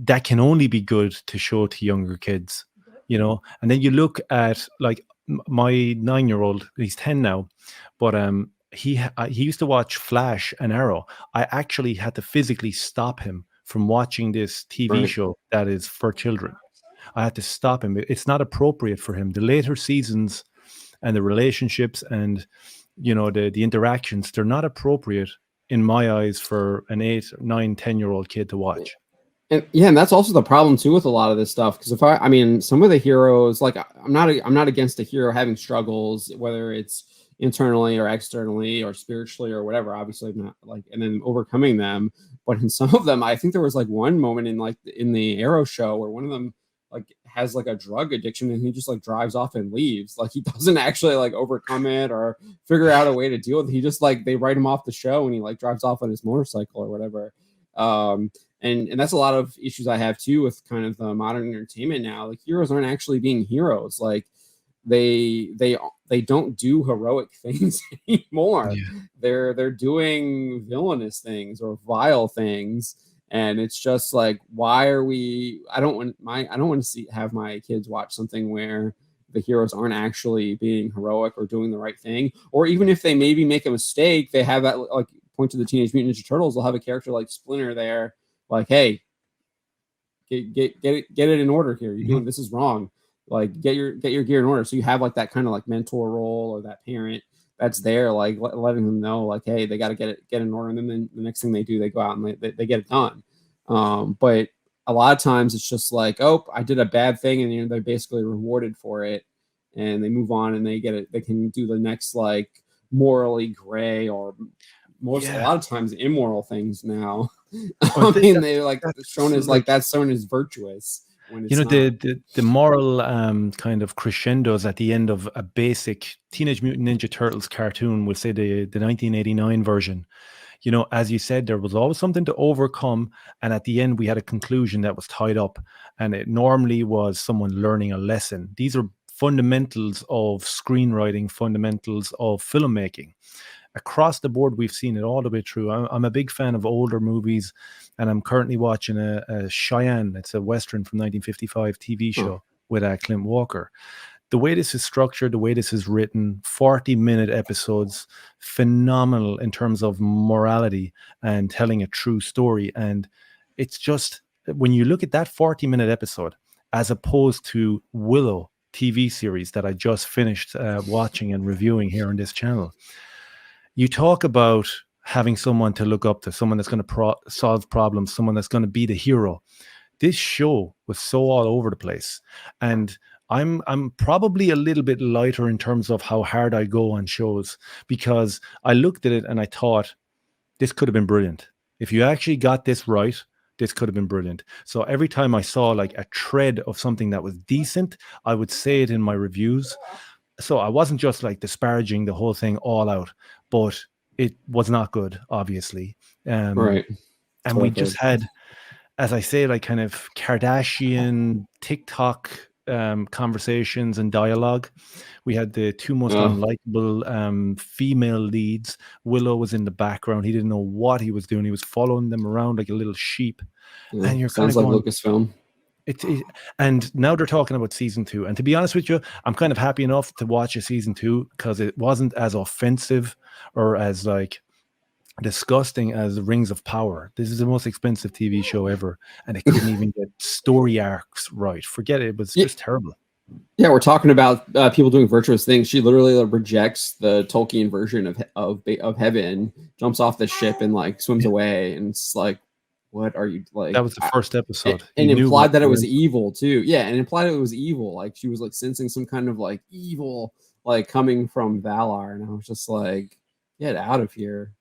Speaker 1: that can only be good to show to younger kids. And then you look at like my 9-year-old, he's 10 now, but he used to watch Flash and Arrow. I actually had to physically stop him from watching this TV
Speaker 2: right.
Speaker 1: show that is for children. I had to stop him. It's not appropriate for him. The later seasons and the relationships and the interactions, they're not appropriate in my eyes for an 8, 9, 10-year-old kid to watch.
Speaker 2: And yeah, and that's also the problem too with a lot of this stuff. Because I mean, some of the heroes, like I'm not against a hero having struggles, whether it's internally or externally or spiritually or whatever. Obviously, I'm not like, and then overcoming them. But in some of them, I think there was like one moment in like in the Arrow show where one of them like has like a drug addiction and he just like drives off and leaves. Like he doesn't actually like overcome it or figure out a way to deal with it. He just like they write him off the show and he like drives off on his motorcycle or whatever. And that's a lot of issues I have too with kind of the modern entertainment now. Like heroes aren't actually being heroes. Like they don't do heroic things anymore.
Speaker 1: Yeah.
Speaker 2: They're doing villainous things or vile things. And it's just like, why are we? I don't want to see have my kids watch something where the heroes aren't actually being heroic or doing the right thing. Or even if they maybe make a mistake, they have that like point to the Teenage Mutant Ninja Turtles. They'll have a character like Splinter there, like, hey, get it in order here. You're
Speaker 1: Mhm.
Speaker 2: doing this is wrong. Like get your gear in order. So you have like that kind of like mentor role or that parent that's there, like letting them know, like, hey, they got to get in order. And then the next thing they do, they go out and they get it done. But a lot of times it's just like, oh, I did a bad thing, and they're basically rewarded for it, and they move on and they get it. They can do the next like morally gray or most a
Speaker 1: Yeah.
Speaker 2: lot of times immoral things now.
Speaker 1: I
Speaker 2: I
Speaker 1: think
Speaker 2: mean,
Speaker 1: that
Speaker 2: they like
Speaker 1: that's
Speaker 2: shown as like
Speaker 1: like,
Speaker 2: that's shown as virtuous when
Speaker 1: you
Speaker 2: it's
Speaker 1: know,
Speaker 2: not.
Speaker 1: the moral kind of crescendos at the end of a basic Teenage Mutant Ninja Turtles cartoon, we'll say the 1989 version. You know, as you said, there was always something to overcome, and at the end we had a conclusion that was tied up, and it normally was someone learning a lesson. These are fundamentals of screenwriting, fundamentals of filmmaking. Across the board, we've seen it all the way through. I'm a big fan of older movies, and I'm currently watching a Cheyenne. It's a Western from 1955 TV
Speaker 2: Huh.
Speaker 1: show with Clint Walker. The way this is structured, the way this is written, 40-minute episodes, phenomenal in terms of morality and telling a true story. And it's just, when you look at that 40-minute episode, as opposed to Willow TV series that I just finished watching and reviewing here on this channel, you talk about having someone to look up to, someone that's going to solve problems, someone that's going to be the hero. This show was so all over the place, and I'm probably a little bit lighter in terms of how hard I go on shows, because I looked at it and I thought this could have been brilliant. If you actually got this right, this could have been brilliant. So every time I saw like a thread of something that was decent, I would say it in my reviews. So I wasn't just like disparaging the whole thing all out, but it was not good, obviously. Um,
Speaker 2: Right. That's
Speaker 1: and
Speaker 2: what
Speaker 1: we
Speaker 2: I've
Speaker 1: just
Speaker 2: heard.
Speaker 1: had, as I say, like kind of Kardashian TikTok conversations and dialogue. We had the two most
Speaker 2: Oh,
Speaker 1: unlikable female leads. Willow was in the background. He didn't know what he was doing. He was following them around like a little sheep.
Speaker 2: yeah.
Speaker 1: And you're kind
Speaker 2: Sounds
Speaker 1: of
Speaker 2: like
Speaker 1: going,
Speaker 2: Lucasfilm.
Speaker 1: it, and now they're talking about season two. And to be honest with you, I'm kind of happy enough to watch a season two because it wasn't as offensive or as like disgusting as Rings of Power. This is the most expensive TV show ever, and it couldn't even get story arcs right. Forget it. It was
Speaker 2: Yeah,
Speaker 1: just terrible.
Speaker 2: yeah. We're talking about people doing virtuous things. She literally rejects the Tolkien version of heaven, jumps off the ship and like swims
Speaker 1: Yeah.
Speaker 2: away, and it's like, what are you like?
Speaker 1: That was the first episode. You
Speaker 2: And
Speaker 1: knew what
Speaker 2: implied that it
Speaker 1: you were
Speaker 2: was
Speaker 1: in.
Speaker 2: evil too. Yeah, and implied it was evil. Like she was like sensing some kind of like evil like coming from Valar, and I was just like, get out of here.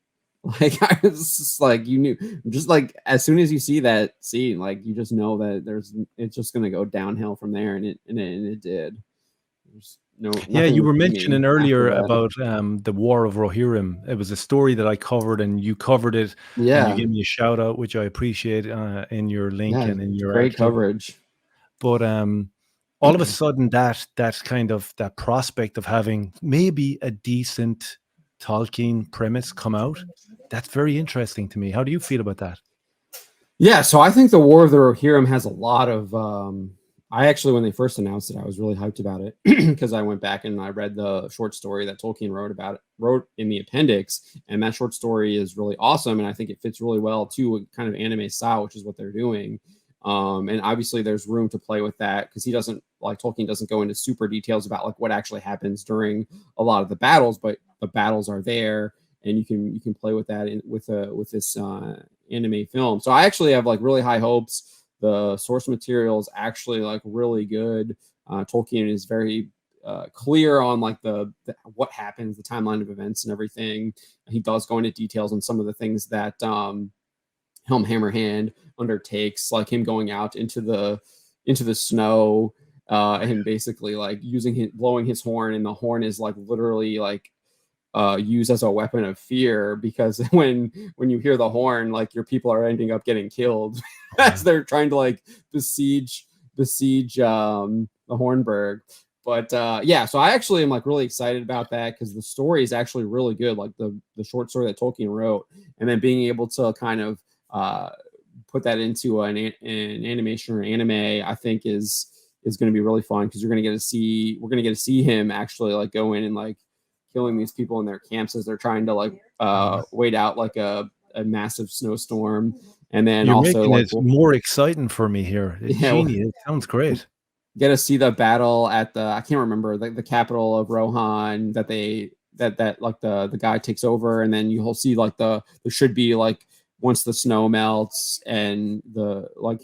Speaker 2: Like I was just like, you knew, just like as soon as you see that scene, like you just know that it's just gonna go downhill from there, and it did. There's
Speaker 1: Yeah,
Speaker 2: nothing
Speaker 1: you were
Speaker 2: redeeming
Speaker 1: mentioning
Speaker 2: after
Speaker 1: earlier
Speaker 2: that.
Speaker 1: about the War of Rohirrim. It was a story that I covered, and you covered it, and you
Speaker 2: Yeah,
Speaker 1: gave me a shout out, which I appreciate in your link
Speaker 2: yeah,
Speaker 1: and in your
Speaker 2: great
Speaker 1: article.
Speaker 2: coverage.
Speaker 1: But all of a sudden, that kind of that prospect of having maybe a decent Tolkien premise come out, that's very interesting to me. How do you feel about that?
Speaker 2: Yeah, so I think the War of the Rohirrim has a lot of. I actually, when they first announced it, I was really hyped about it because I went back and I read the short story that Tolkien wrote in the appendix, and that short story is really awesome, and I think it fits really well to a kind of anime style, which is what they're doing. And obviously, there's room to play with that because he doesn't like Tolkien doesn't go into super details about like what actually happens during a lot of the battles, but the battles are there and you can play with that with this anime film. So I actually have like really high hopes. The source material is actually like really good. Tolkien is very clear on like the what happens, the timeline of events and everything. He does go into details on some of the things that Helm Hammerhand undertakes, like him going out into the snow and basically like blowing his horn, and the horn is like literally like used as a weapon of fear, because when you hear the horn, like your people are ending up getting killed as they're trying to like besiege the Hornburg. But yeah, so I actually am like really excited about that, because the story is actually really good, like the short story that Tolkien wrote, and then being able to kind of put that into an animation or anime, I think is going to be really fun, because we're going to get to see him actually like go in and like killing these people in their camps as they're trying to like wait out like a massive snowstorm. And then
Speaker 1: You're
Speaker 2: also
Speaker 1: making
Speaker 2: like
Speaker 1: it more exciting for me here.
Speaker 2: yeah,
Speaker 1: Genius. It sounds great.
Speaker 2: get to see the battle at I can't remember the capital of Rohan, that like the guy takes over, and then you'll see like there should be like, once the snow melts and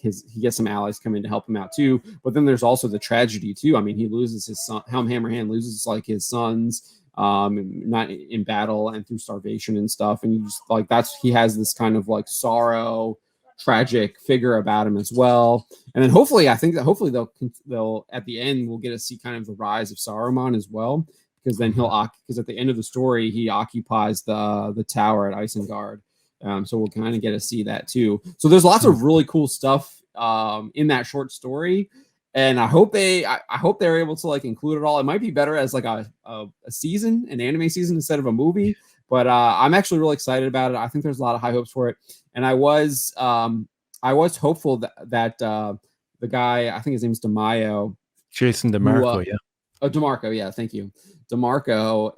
Speaker 2: he gets some allies coming to help him out too. But then there's also the tragedy too. I mean, he loses his son. Helm Hammerhand loses like his sons, not in battle and through starvation and stuff. And you just like, he has this kind of like sorrow, tragic figure about him as well. And then hopefully they'll at the end we'll get to see kind of the rise of Saruman as well, because then because at the end of the story he occupies the tower at Isengard. So we'll kind of get to see that too. So there's lots of really cool stuff in that short story, and I hope they're able to like include it all. It might be better as like a season, an anime season, instead of a movie. But I'm actually really excited about it. I think there's a lot of high hopes for it, and I was hopeful that the guy, I think his name's DeMaio,
Speaker 1: Jason DeMarco, yeah.
Speaker 2: Oh, DeMarco, yeah, thank you. DeMarco,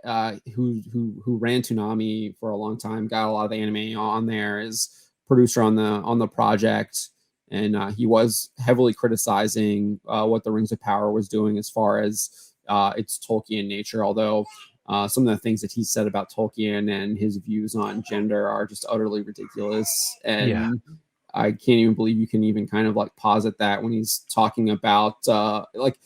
Speaker 2: who ran Toonami for a long time, got a lot of anime on there, is producer on the project, and he was heavily criticizing what the Rings of Power was doing as far as its Tolkien nature. Although some of the things that he said about Tolkien and his views on gender are just utterly ridiculous, and I can't even believe you can even kind of like posit that when he's talking about like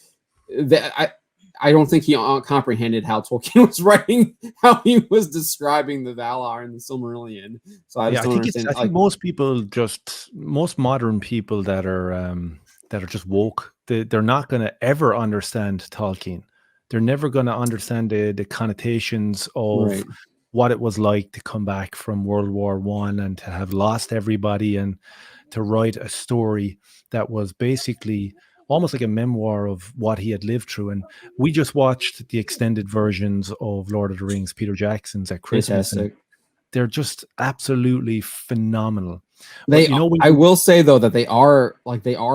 Speaker 2: that. I don't think he comprehended how Tolkien was writing, how he was describing the Valar and the Silmarillion. So I just don't understand.
Speaker 1: I think most modern people that are just woke, they're not going to ever understand Tolkien. They're never going to understand the connotations of what it was like to come back from World War I and to have lost everybody, and to write a story that was basically almost like a memoir of what he had lived through. And we just watched the extended versions of Lord of the Rings, Peter Jackson's, at Christmas. And they're just absolutely phenomenal.
Speaker 2: I will say though that they are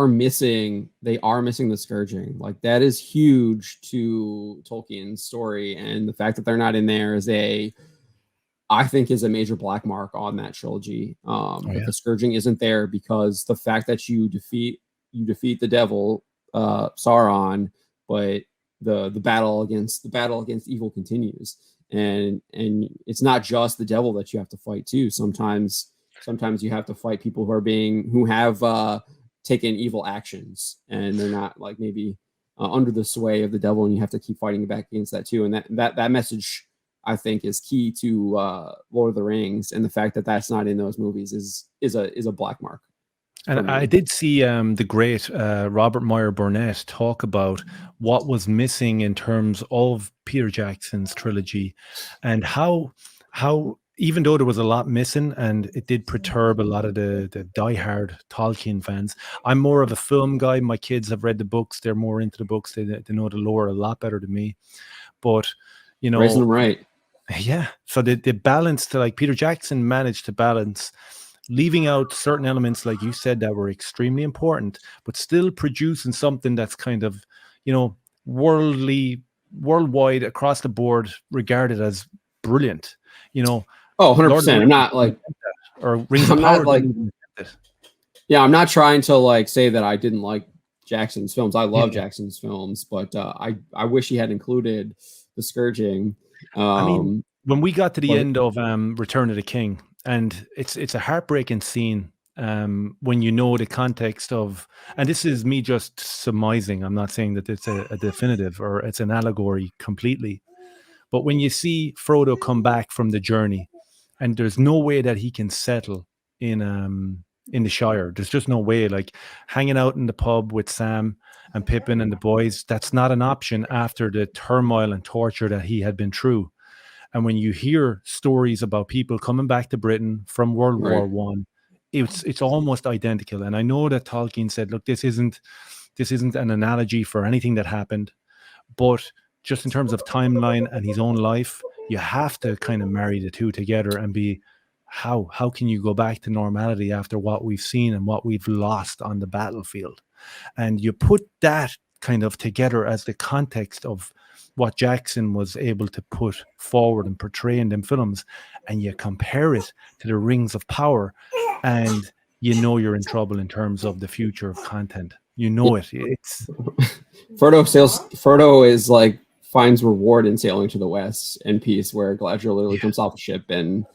Speaker 2: missing the scourging. Like that is huge to Tolkien's story, and the fact that they're not in there I think is a major black mark on that trilogy. That the scourging isn't there, because the fact that you defeat the devil, Sauron, but the battle against evil continues, and it's not just the devil that you have to fight too. Sometimes you have to fight people who have taken evil actions, and they're not like maybe under the sway of the devil, and you have to keep fighting back against that too. And that message, I think, is key to Lord of the Rings, and the fact that that's not in those movies is a black mark.
Speaker 1: And I did see the great Robert Meyer Burnett talk about what was missing in terms of Peter Jackson's trilogy, and how even though there was a lot missing and it did perturb a lot of the diehard Tolkien fans. I'm more of a film guy. My kids have read the books. They're more into the books. They know the lore a lot better than me. But,
Speaker 2: raising them right.
Speaker 1: Yeah. So the balance to, like, Peter Jackson managed to balance leaving out certain elements, like you said, that were extremely important, but still producing something that's kind of, worldwide, across the board, regarded as brilliant.
Speaker 2: 100%. I'm not like,
Speaker 1: or Rings of Power.
Speaker 2: Yeah, I'm not trying to like say that I didn't like Jackson's films. I love Jackson's films, but I wish he had included the scourging.
Speaker 1: I mean, when we got to the
Speaker 2: But
Speaker 1: end of Return of the King, and it's a heartbreaking scene when you know the context of, and this is me just surmising. I'm not saying that it's a definitive or it's an allegory completely, but when you see Frodo come back from the journey, and there's no way that he can settle in the Shire. There's just no way. Like hanging out in the pub with Sam and Pippin and the boys, that's not an option after the turmoil and torture that he had been through. And when you hear stories about people coming back to Britain from World
Speaker 2: right,
Speaker 1: War One, it's almost identical. And I know that Tolkien said, "Look, this isn't an analogy for anything that happened, but just in terms of timeline and his own life, you have to kind of marry the two together and be how can you go back to normality after what we've seen and what we've lost on the battlefield?" And you put that kind of together as the context of what Jackson was able to put forward and portray in them films, and you compare it to the Rings of Power, and you know you're in trouble in terms of the future of content. You
Speaker 2: yeah.
Speaker 1: know it. It's
Speaker 2: Frodo is like finds reward in sailing to the west in peace, where Galadriel literally
Speaker 1: yeah.
Speaker 2: jumps off a ship and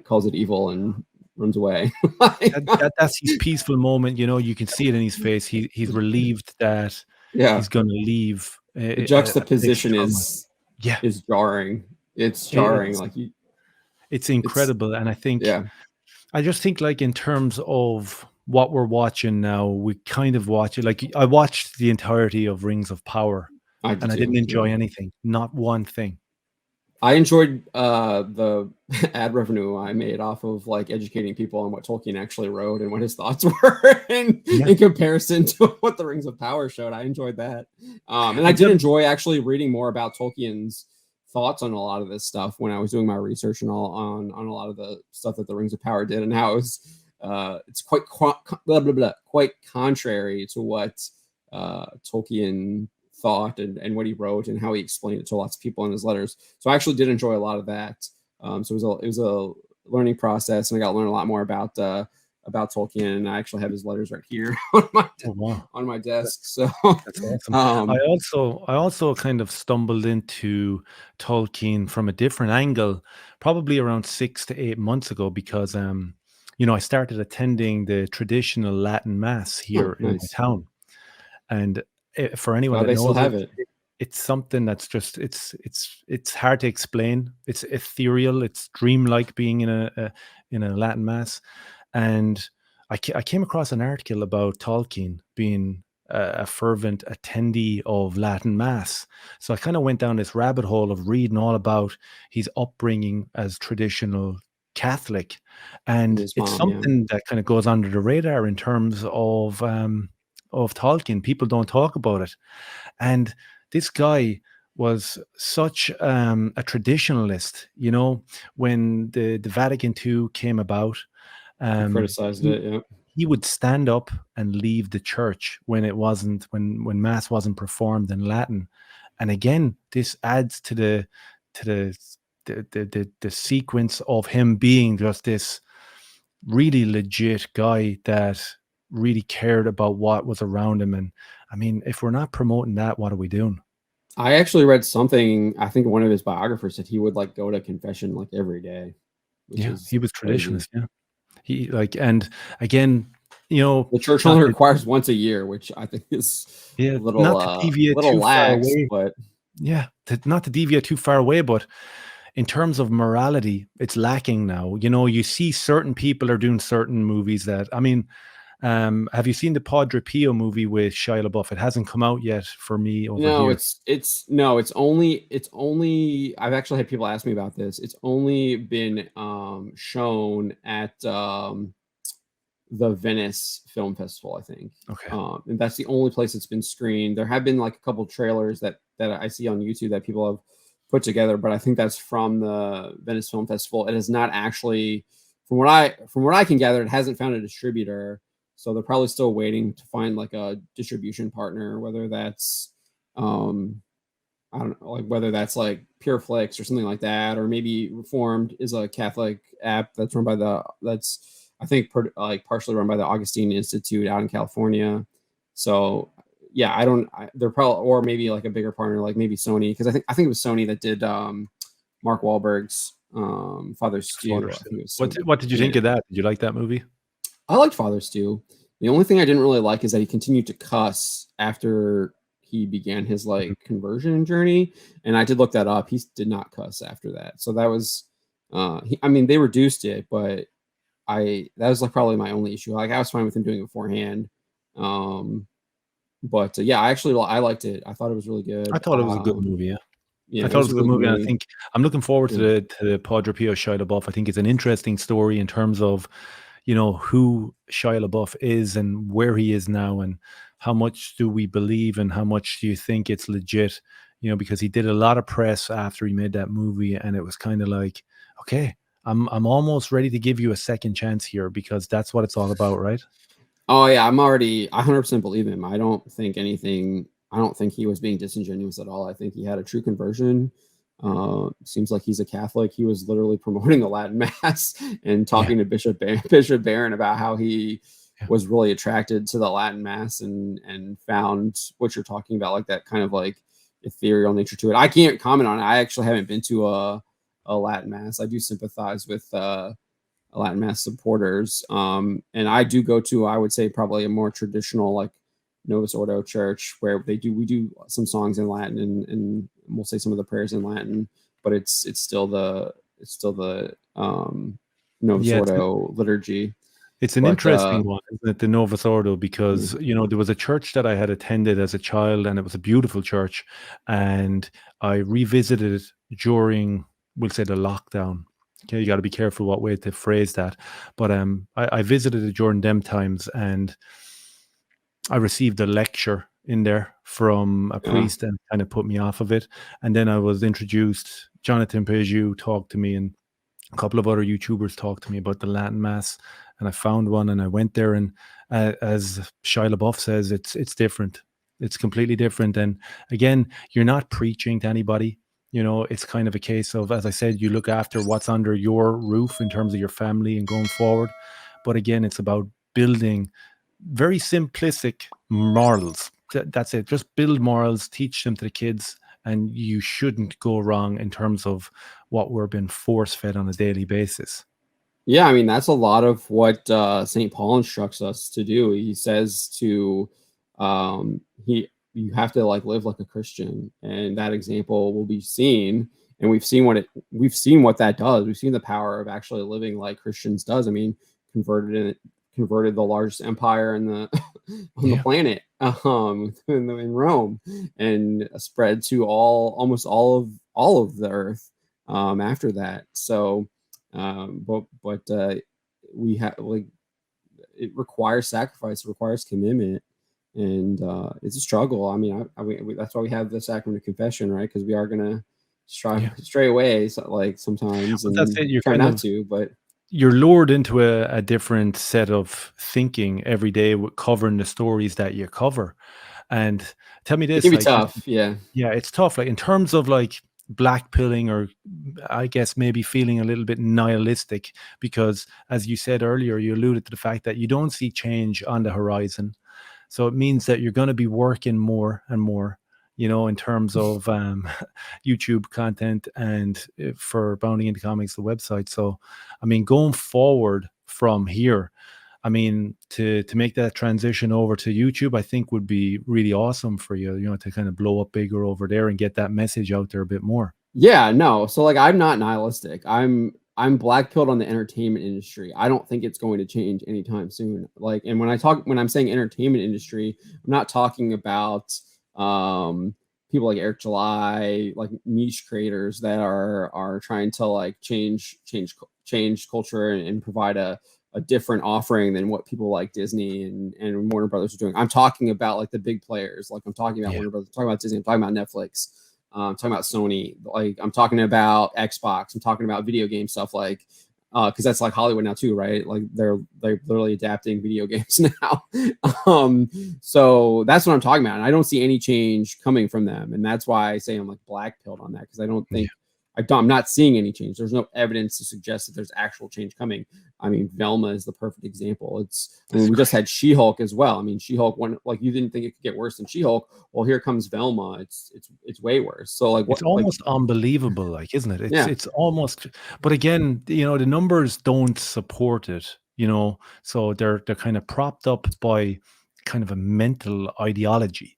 Speaker 2: calls it evil and runs away.
Speaker 1: That's his peaceful moment. You know, you can see it in his face. He's relieved that
Speaker 2: Yeah,
Speaker 1: he's going to leave
Speaker 2: the
Speaker 1: a place of
Speaker 2: juxtaposition
Speaker 1: turmoil. Yeah,
Speaker 2: is jarring. It's
Speaker 1: it,
Speaker 2: jarring.
Speaker 1: it's
Speaker 2: Like you,
Speaker 1: it's
Speaker 2: it's
Speaker 1: incredible, and
Speaker 2: yeah.
Speaker 1: I just think like in terms of what we're watching now, we kind of watch it. Like I watched the entirety of Rings of Power,
Speaker 2: I do
Speaker 1: and I didn't
Speaker 2: too. Yeah.
Speaker 1: enjoy anything, not one thing.
Speaker 2: I enjoyed the ad revenue I made off of like educating people on what Tolkien actually wrote and what his thoughts were
Speaker 1: Yeah,
Speaker 2: in comparison to what the Rings of Power showed. I enjoyed that, and I
Speaker 1: and
Speaker 2: did enjoy actually reading more about Tolkien's thoughts on a lot of this stuff when I was doing my research and all on a lot of the stuff that the Rings of Power did and how it was it's blah, blah, blah, quite contrary to what Tolkien thought and what he wrote and how he explained it to lots of people in his letters. So I actually did enjoy a lot of that. So it was a learning process, and I got to learn a lot more about Tolkien. And I actually have his letters right here
Speaker 1: oh wow.
Speaker 2: on my desk. So
Speaker 1: That's awesome. I
Speaker 2: um,
Speaker 1: also kind of stumbled into Tolkien from a different angle, probably around 6 to 8 months ago, because I started attending the traditional Latin Mass
Speaker 2: oh,
Speaker 1: here in my
Speaker 2: nice.
Speaker 1: town, and for anyone
Speaker 2: Glad
Speaker 1: that
Speaker 2: they still
Speaker 1: knows it,
Speaker 2: have it.
Speaker 1: it's something that's just it's hard to explain. It's ethereal. It's dreamlike being in a Latin Mass, and I came across an article about Tolkien being a fervent attendee of Latin Mass. So I kind of went down this rabbit hole of reading all about his upbringing as traditional Catholic,
Speaker 2: And
Speaker 1: and
Speaker 2: his
Speaker 1: it's
Speaker 2: mom, yeah.
Speaker 1: something that kind of goes under the radar in terms of Tolkien. People don't talk about it, and this guy was such a traditionalist. When the Vatican II came about,
Speaker 2: He
Speaker 1: um,
Speaker 2: criticized
Speaker 1: he
Speaker 2: it. Yeah.
Speaker 1: he would stand up and leave the church when mass wasn't performed in Latin. And again, this adds to the sequence of him being just this really legit guy that really cared about what was around him. And I mean, if we're not promoting that, what are we doing?
Speaker 2: I actually read something. I think one of his biographers said he would like go to confession like every day, which
Speaker 1: Yeah,
Speaker 2: is
Speaker 1: he was
Speaker 2: crazy.
Speaker 1: traditionalist. Yeah, he like, and again, you know,
Speaker 2: The church
Speaker 1: not
Speaker 2: only
Speaker 1: to
Speaker 2: requires once a year, which I think is
Speaker 1: yeah, not to
Speaker 2: a
Speaker 1: deviate
Speaker 2: little
Speaker 1: too far
Speaker 2: lax,
Speaker 1: away.
Speaker 2: but
Speaker 1: Yeah, not to deviate too far away, but in terms of morality, it's lacking now. You see certain people are doing certain movies that, I mean, have you seen the Padre Pio movie with Shia LaBeouf? It hasn't come out yet for me over
Speaker 2: no,
Speaker 1: here.
Speaker 2: it's only I've actually had people ask me about this. It's only been shown at the Venice Film Festival, I think.
Speaker 1: Okay.
Speaker 2: And that's the only place it's been screened. There have been like a couple trailers that I see on YouTube that people have put together, but I think that's from the Venice Film Festival. It has not actually, from what I can gather, it hasn't found a distributor. So they're probably still waiting to find like a distribution partner, whether that's um I don't know, like whether that's like PureFlix or something like that, or maybe Reformed is a Catholic app that's run by that's I think like partially run by the Augustine Institute out in California. So yeah, they're probably, or maybe like a bigger partner like maybe Sony, because I think it was Sony that did Mark Wahlberg's Father
Speaker 1: Father
Speaker 2: Stew. I
Speaker 1: Stu.
Speaker 2: think it was so good.
Speaker 1: What did you think
Speaker 2: Yeah,
Speaker 1: of that? Did you like that movie?
Speaker 2: I liked Father Stew. The only thing I didn't really like is that he continued to cuss after he began his
Speaker 1: Mhm.
Speaker 2: like conversion journey, and I did look that up. He did not cuss after that, so that was. I mean, they reduced it, but that was like probably my only issue. Like I was fine with him doing it beforehand. Um, but yeah, I liked it. I thought it was really
Speaker 1: I
Speaker 2: good.
Speaker 1: thought it was a good movie, yeah.
Speaker 2: Yeah,
Speaker 1: I
Speaker 2: it
Speaker 1: thought it
Speaker 2: was
Speaker 1: was
Speaker 2: a
Speaker 1: a good
Speaker 2: really good
Speaker 1: movie, and I
Speaker 2: movie.
Speaker 1: think I'm looking forward to
Speaker 2: Yeah.
Speaker 1: the Padre Pio Shia LaBeouf. I think it's an interesting story in terms of, who Shia LaBeouf is and where he is now, and how much do we believe and how much do you think it's legit? Because he did a lot of press after he made that movie, and it was kind of like, okay, I'm almost ready to give you a second chance here because that's what it's all about, right?
Speaker 2: Oh yeah, I'm already 100% believe him. I don't think anything. I don't think he was being disingenuous at all. I think he had a true conversion. Seems like he's a Catholic. He was literally promoting the Latin Mass and
Speaker 1: Yeah,
Speaker 2: talking to Bishop Barron about how he
Speaker 1: yeah,
Speaker 2: was really attracted to the Latin Mass and found what you're talking about, like that kind of like ethereal nature to it. I can't comment on it. I actually haven't been to a Latin Mass. I do sympathize with Latin Mass supporters. And I do go to, I would say, probably a more traditional like Novus Ordo church where we do some songs in Latin and we'll say some of the prayers in Latin, but it's still the Novus
Speaker 1: yeah.
Speaker 2: Ordo liturgy.
Speaker 1: It's an
Speaker 2: But
Speaker 1: interesting one, isn't it? The Novus Ordo, because there was a church that I had attended as a child, and it was a beautiful church, and I revisited it during, we'll say, the lockdown. Okay, you got to be careful what way to phrase that, but I visited it during them times, and I received a lecture in there from a
Speaker 2: yeah,
Speaker 1: priest, and kind of put me off of it. And then I was introduced. Jonathan Peugeot talked to me, and a couple of other YouTubers talked to me about the Latin Mass, and I found one, and I went there, and as Shia LaBeouf says, it's different. It's completely different. And again, you're not preaching to anybody. It's kind of a case of, as I said, you look after what's under your roof in terms of your family and going forward. But again, it's about building very simplistic morals. That's it. Just build morals, teach them to the kids, and you shouldn't go wrong in terms of what we're being force fed on a daily basis.
Speaker 2: yeah, I mean that's a lot of what St. Paul instructs us to do. He says to he you have to like live like a Christian, and that example will be seen. And we've seen what that does. We've seen the power of actually living like Christians does. I mean, converted the largest empire in the on the
Speaker 1: Yeah.
Speaker 2: planet in Rome, and spread to almost all of the earth after that. So but we have like it requires sacrifice, it requires commitment, and it's a struggle. I mean, that's why we have the sacrament of confession, right? Because we are gonna
Speaker 1: Yeah.
Speaker 2: stray away, so, like sometimes,
Speaker 1: Well, that's
Speaker 2: and
Speaker 1: it. You're
Speaker 2: try
Speaker 1: kind
Speaker 2: not
Speaker 1: of
Speaker 2: to. But
Speaker 1: you're lured into a different set of thinking every day with covering the stories that you cover. And tell me
Speaker 2: it can
Speaker 1: this,
Speaker 2: be
Speaker 1: like,
Speaker 2: tough. Yeah,
Speaker 1: yeah, it's tough. Like in terms of like black pilling, or I guess maybe feeling a little bit nihilistic, because as you said earlier, you alluded to the fact that you don't see change on the horizon. So it means that you're going to be working more and more, in terms of YouTube content and for Bounding into Comics, the website. So, I mean, going forward from here, I mean, to make that transition over to YouTube, I think would be really awesome for you, to kind of blow up bigger over there and get that message out there a bit more.
Speaker 2: yeah, no. So like, I'm not nihilistic. I'm black pilled on the entertainment industry. I don't think it's going to change anytime soon. Like, and when I'm saying entertainment industry, I'm not talking about um people like Eric July, like niche creators that are trying to like change culture and provide a different offering than what people like Disney and Warner Brothers are doing. I'm talking about like the big players. Like I'm talking about
Speaker 1: Yeah.
Speaker 2: Warner Brothers, I'm talking about Disney, I'm talking about Netflix. I'm talking about Sony, like I'm talking about Xbox, I'm talking about video game stuff, like because that's like Hollywood now too, right? Like they're literally adapting video games now. um, so that's what I'm talking about, and I don't see any change coming from them, and that's why I say I'm like black pilled on that because I don't
Speaker 1: Yeah.
Speaker 2: think I'm not seeing any change. There's no evidence to suggest that there's actual change coming. I mean, Velma is the perfect example. I mean,
Speaker 1: That's
Speaker 2: we just
Speaker 1: great.
Speaker 2: had She-Hulk as well. I mean, She-Hulk, when like you didn't think it could get worse than She-Hulk. Well, here comes Velma. It's way worse. So like
Speaker 1: It's
Speaker 2: what like
Speaker 1: almost unbelievable, like, isn't it?
Speaker 2: yeah.
Speaker 1: It's almost, but again, the numbers don't support it, so they're kind of propped up by kind of a mental ideology.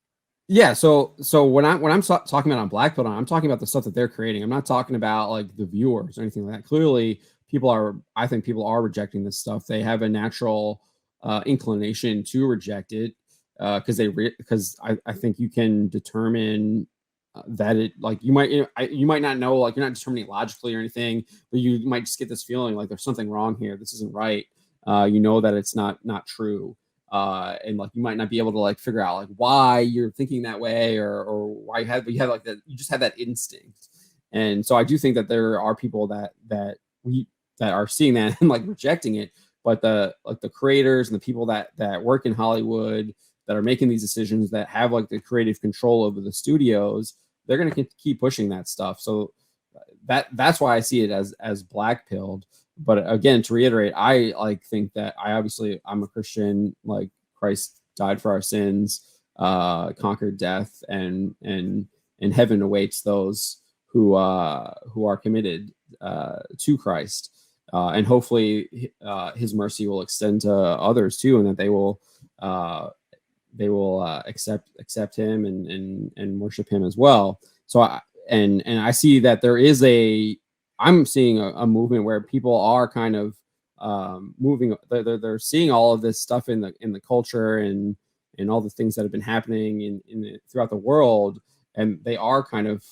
Speaker 2: Yeah, so when I'm talking about on Black Pill, I'm talking about the stuff that they're creating. I'm not talking about like the viewers or anything like that. Clearly, I think people are rejecting this stuff. They have a natural inclination to reject it because I think you can determine that it like you might not know, like you're not determining it logically or anything, but you might just get this feeling like there's something wrong here. This isn't right. You know that it's not true, and like you might not be able to like figure out like why you're thinking that way, or why you have like that, you just have that instinct. And so I do think that there are people that are seeing that and like rejecting it, but the creators and the people that work in Hollywood that are making these decisions, that have like the creative control over the studios, they're going to keep pushing that stuff. So that's why I see it as black pilled. But again, to reiterate, I like think that I'm a Christian. Like Christ died for our sins, conquered death, and heaven awaits those who are committed to Christ, and hopefully His mercy will extend to others too, and that they will accept Him and worship Him as well. So I see that I'm seeing a movement where people are kind of moving. They're seeing all of this stuff in the culture and all the things that have been happening throughout the world, and they are kind of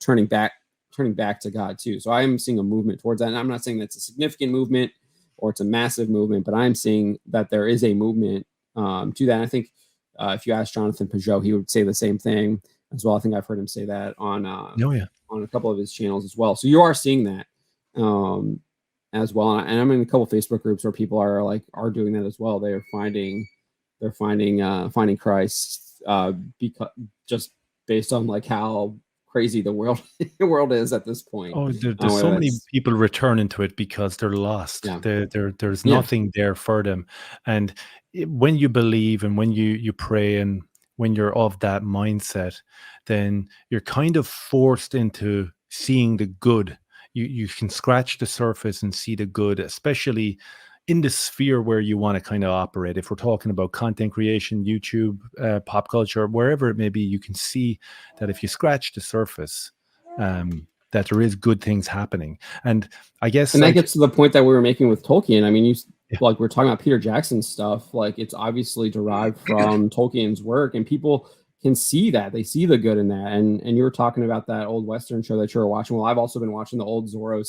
Speaker 2: turning back to God too. So I am seeing a movement towards that, and I'm not saying that's a significant movement or it's a massive movement, but I'm seeing that there is a movement to that. And I think if you ask Jonathan Peugeot, he would say the same thing as well. I think I've heard him say that
Speaker 1: Oh yeah.
Speaker 2: on a couple of his channels as well. So you are seeing that as well. And I'm in a couple of Facebook groups where people are doing that as well. They're finding Christ because just based on like how crazy the world is at this point.
Speaker 1: Oh, there's so many people returning to it because they're lost.
Speaker 2: Yeah.
Speaker 1: There's nothing there for them. And when you believe and when you pray and when you're of that mindset, then you're kind of forced into seeing the good. You can scratch the surface and see the good, especially in the sphere where you want to kind of operate. If we're talking about content creation, YouTube, pop culture, wherever it may be, you can see that if you scratch the surface, that there is good things happening. And I guess
Speaker 2: that gets to the point that we were making with Tolkien. I mean,
Speaker 1: yeah.
Speaker 2: like we're talking about Peter Jackson's stuff, like it's obviously derived from Tolkien's work, and people can see that. They see the good in that. And you were talking about that old Western show that you were watching. Well, I've also been watching the old Zorro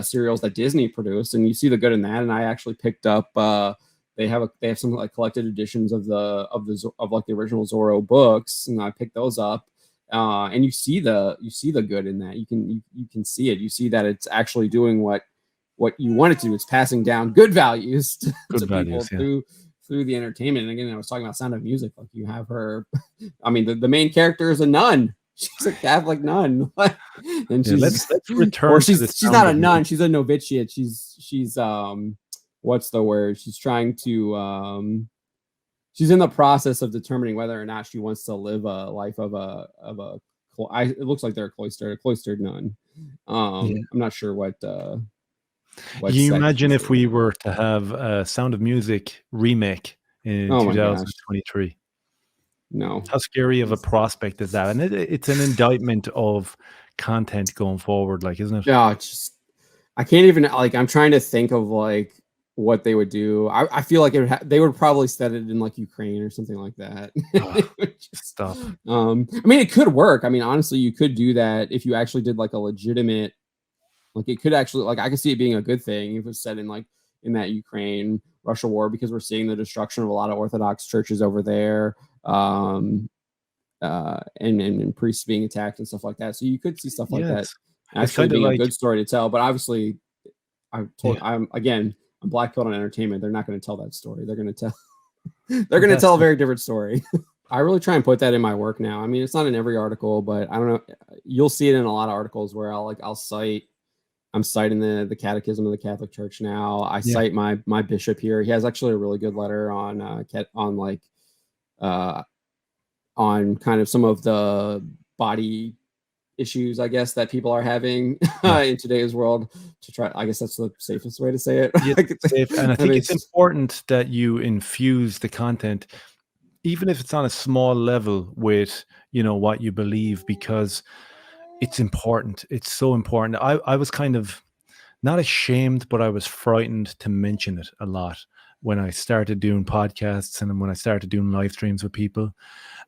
Speaker 2: serials that Disney produced, and you see the good in that. And I actually picked up they have some like collected editions of like the original Zorro books, and I picked those up. And you see the good in that. You can see it. You see that it's actually doing what you want it to do. It's passing down good values to people through the entertainment. And again, I was talking about Sound of Music. Like you have her. I mean, the main charter is a nun. She's a Catholic nun, and
Speaker 1: let's return.
Speaker 2: Or she's not a nun. She's a novitiate. She's what's the word? She's trying to she's in the process of determining whether or not she wants to live a life of it looks like they're a cloistered nun. I'm not sure what
Speaker 1: you imagine if we were to have a Sound of Music remake in 2023.
Speaker 2: No,
Speaker 1: how scary of a prospect is that? And it's an indictment of content going forward, like, isn't it?
Speaker 2: Yeah, I can't even, like, I'm trying to think of like what they would do. I feel like they would probably set it in like Ukraine or something like that.
Speaker 1: Stop.
Speaker 2: I mean, it could work. I mean, honestly, you could do that if you actually did like a legitimate, like it could actually, like I could see it being a good thing if it was set in like in that Ukraine Russia war, because we're seeing the destruction of a lot of Orthodox churches over there, and priests being attacked and stuff like that. So you could see stuff like that actually being a good story to tell. But obviously, I'm black pilled on entertainment. They're not going to tell that story. They're going to tell a very different story. I really try and put that in my work now. I mean, it's not in every article, but I don't know. You'll see it in a lot of articles where I'll cite. I'm citing the Catechism of the Catholic Church now. I
Speaker 1: Yeah,
Speaker 2: cite my bishop here. He has actually a really good letter on uh, on kind of some of the body issues, I guess, that people are having
Speaker 1: yeah.
Speaker 2: in today's world. To try, I guess that's the safest way to say it.
Speaker 1: Yeah, safe. And I
Speaker 2: I
Speaker 1: think
Speaker 2: mean,
Speaker 1: it's important that you infuse the content, even if it's on a small level, with what you believe, because it's important. It's so important. I was kind of not ashamed, but I was frightened to mention it a lot when I started doing podcasts and when I started doing live streams with people.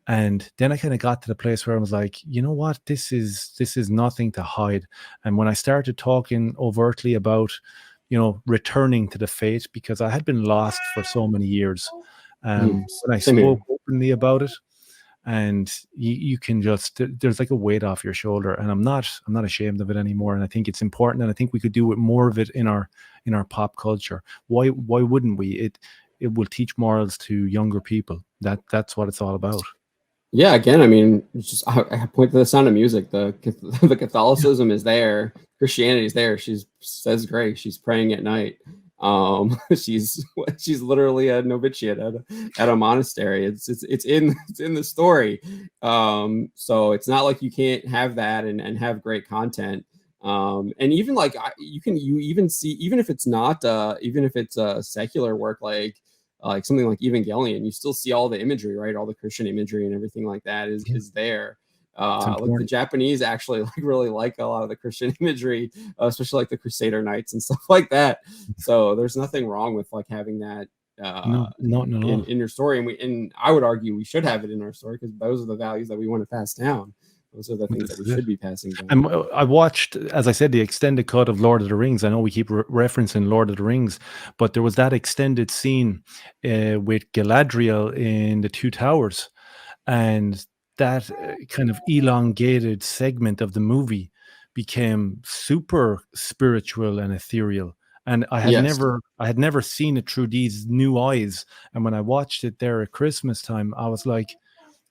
Speaker 1: And then I kind of got to the place where I was like, you know what, this is nothing to hide. And when I started talking overtly about, returning to the faith, because I had been lost for so many years,
Speaker 2: mhm.
Speaker 1: when I
Speaker 2: Same here.
Speaker 1: spoke openly about it, and you can just there's like a weight off your shoulder, and I'm not ashamed of it anymore. And I think it's important, and I think we could do it more of it in our pop culture. Why wouldn't we? It will teach morals to younger people. That's what it's all about.
Speaker 2: Yeah, again, I mean, it's just I point to the Sound of Music. The
Speaker 1: Yeah.
Speaker 2: Catholicism is there, Christianity is there. She says grace. She's praying at night. She's she's literally a novitiate at a monastery. It's in the story. So it's not like you can't have that and have great content. And even like you even see, even if it's not even if it's a secular work like something like Evangelion, you still see all the imagery, right? All the Christian imagery and everything like that
Speaker 1: Yeah,
Speaker 2: is there.
Speaker 1: it's
Speaker 2: Like the
Speaker 1: important.
Speaker 2: Japanese actually like really like a lot of the Christian imagery, especially like the Crusader Knights and stuff like that. So there's nothing wrong with like having that
Speaker 1: No, not at all.
Speaker 2: in your story, and I would argue we should have it in our story because those are the values that we want to pass down. Those are the things that
Speaker 1: This
Speaker 2: we
Speaker 1: is it.
Speaker 2: should be passing
Speaker 1: And
Speaker 2: down.
Speaker 1: I watched, as I said, the extended cut of Lord of the Rings. I know we keep referencing Lord of the Rings, but there was that extended scene with Galadriel in the Two Towers, and that kind of elongated segment of the movie became super spiritual and ethereal. And
Speaker 2: Yes,
Speaker 1: I had never seen it through these new eyes. And when I watched it there at Christmas time, I was like,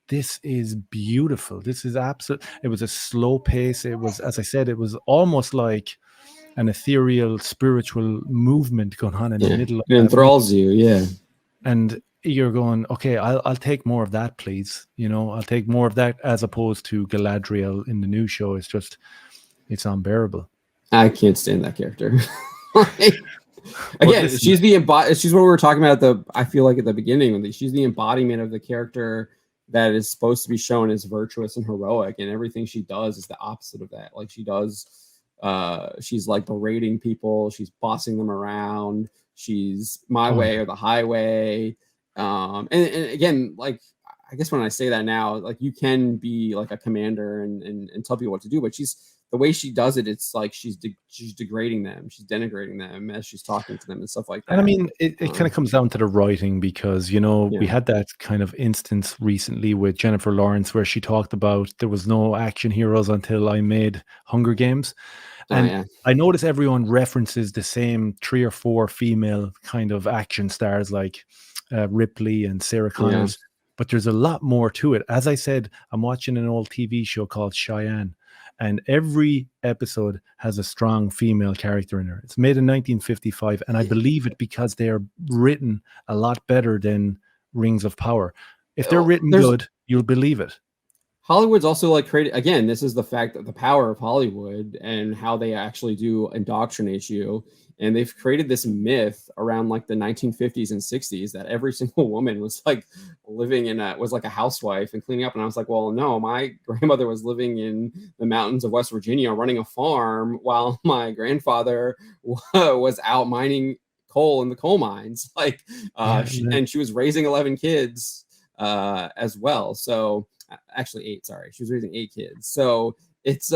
Speaker 1: this is beautiful. This is absolute. It was a slow pace. It was, as I said, it was almost like an ethereal, spiritual movement going on in the
Speaker 2: yeah,
Speaker 1: middle of
Speaker 2: it
Speaker 1: that movie.
Speaker 2: enthralls you. Yeah.
Speaker 1: And you're going, okay, I'll take more of that, please. I'll take more of that as opposed to Galadriel in the new show. It's unbearable.
Speaker 2: I can't stand that character. Like,
Speaker 1: But
Speaker 2: again,
Speaker 1: listen,
Speaker 2: she's what we were talking about at the I feel like at the beginning. She's the embodiment of the character that is supposed to be shown as virtuous and heroic, and everything she does is the opposite of that. Like she's like berating people, she's bossing them around, she's my
Speaker 1: oh,
Speaker 2: way or the highway. And again, like I guess when I say that now, like you can be like a commander and tell people what to do, but she's the way she does it, it's like she's degrading them, she's denigrating them as she's talking to them and stuff like
Speaker 1: and I
Speaker 2: that.
Speaker 1: mean, it kind of comes down to the writing, because, we
Speaker 2: Yeah.
Speaker 1: had that kind of instance recently with Jennifer Lawrence where she talked about there was no action heroes until I made Hunger Games.
Speaker 2: Oh
Speaker 1: And
Speaker 2: yeah.
Speaker 1: I notice everyone references the same three or four female kind of action stars like Ripley and Sarah
Speaker 2: Yeah.
Speaker 1: Connors, but there's a lot more to it. As I said, I'm watching an old TV show called Cheyenne, and every episode has a strong female character in her. It's made in 1955, and I believe it because they are written a lot better than Rings of Power. If they're
Speaker 2: Well,
Speaker 1: written
Speaker 2: there's
Speaker 1: good, you'll believe it.
Speaker 2: Hollywood's also like created again. This is the fact that the power of Hollywood and how they actually do indoctrinate you. And they've created this myth around like the 1950s and 60s that every single woman was like living in a was like a housewife and cleaning up. And I was like, well, no, my grandmother was living in the mountains of West Virginia running a farm while my grandfather was out mining coal in the coal mines. Like,
Speaker 1: Yeah,
Speaker 2: and she was raising 11 kids as well. So actually 8, sorry, she was raising 8 kids. So it's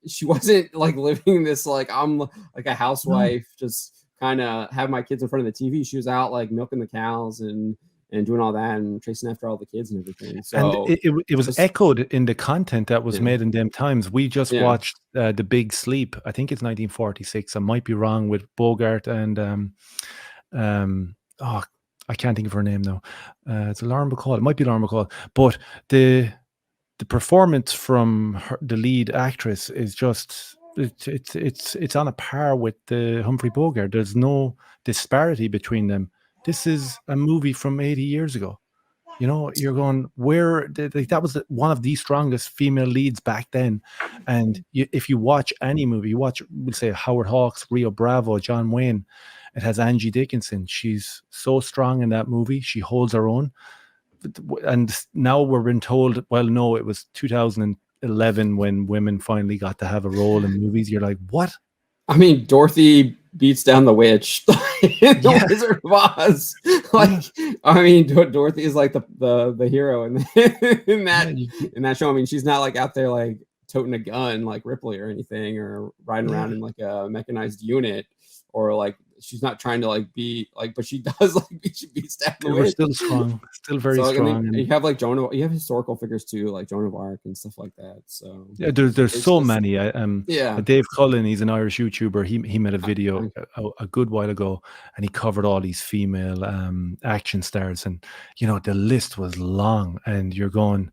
Speaker 2: she wasn't like living this like I'm like a
Speaker 1: no.
Speaker 2: housewife just kind of have my kids in front of the TV. She was out like milking the cows and doing all that and chasing after all the kids and everything.
Speaker 1: And
Speaker 2: So
Speaker 1: it was
Speaker 2: just
Speaker 1: echoed in the content that was
Speaker 2: yeah,
Speaker 1: made in them times. We just
Speaker 2: yeah.
Speaker 1: watched The Big Sleep. I think it's 1946. I might be wrong, with Bogart and oh, I can't think of her name now. It's Lauren Bacall. It might be Lauren Bacall, but the the performance from the lead actress is just it's on a par with the Humphrey Bogart. There's no disparity between them. This is a movie from 80 years ago. You know, you're going where that was one of the strongest female leads back then. And if you watch any movie, you watch, we'll say Howard Hawks, Rio Bravo, John Wayne, it has Angie Dickinson. She's so strong in that movie. She holds her own. And now we're being told, well, no, it was 2011 when women finally got to have a role in movies. You're like, what?
Speaker 2: I mean, Dorothy beats down the witch in the
Speaker 1: Yeah,
Speaker 2: Wizard of Oz. Like,
Speaker 1: yeah,
Speaker 2: I mean, Dorothy is like the hero in in
Speaker 1: yeah,
Speaker 2: that in that show. I mean, she's not like out there like toting a gun like Ripley or anything, or riding
Speaker 1: yeah.
Speaker 2: around in like a mechanized unit, or like she's not trying to like be like, but she does like she beats down the
Speaker 1: We're
Speaker 2: witch.
Speaker 1: still strong, still very
Speaker 2: So like, and then
Speaker 1: strong.
Speaker 2: you
Speaker 1: And
Speaker 2: have like you have historical figures too, like Joan of Arc and stuff like that. So
Speaker 1: yeah, there's
Speaker 2: it's
Speaker 1: so
Speaker 2: just
Speaker 1: many.
Speaker 2: yeah.
Speaker 1: Dave Cullen, he's an Irish YouTuber. He made a
Speaker 2: I,
Speaker 1: video
Speaker 2: I,
Speaker 1: a good while ago, and he covered all these female action stars, and you know the list was long. And you're going,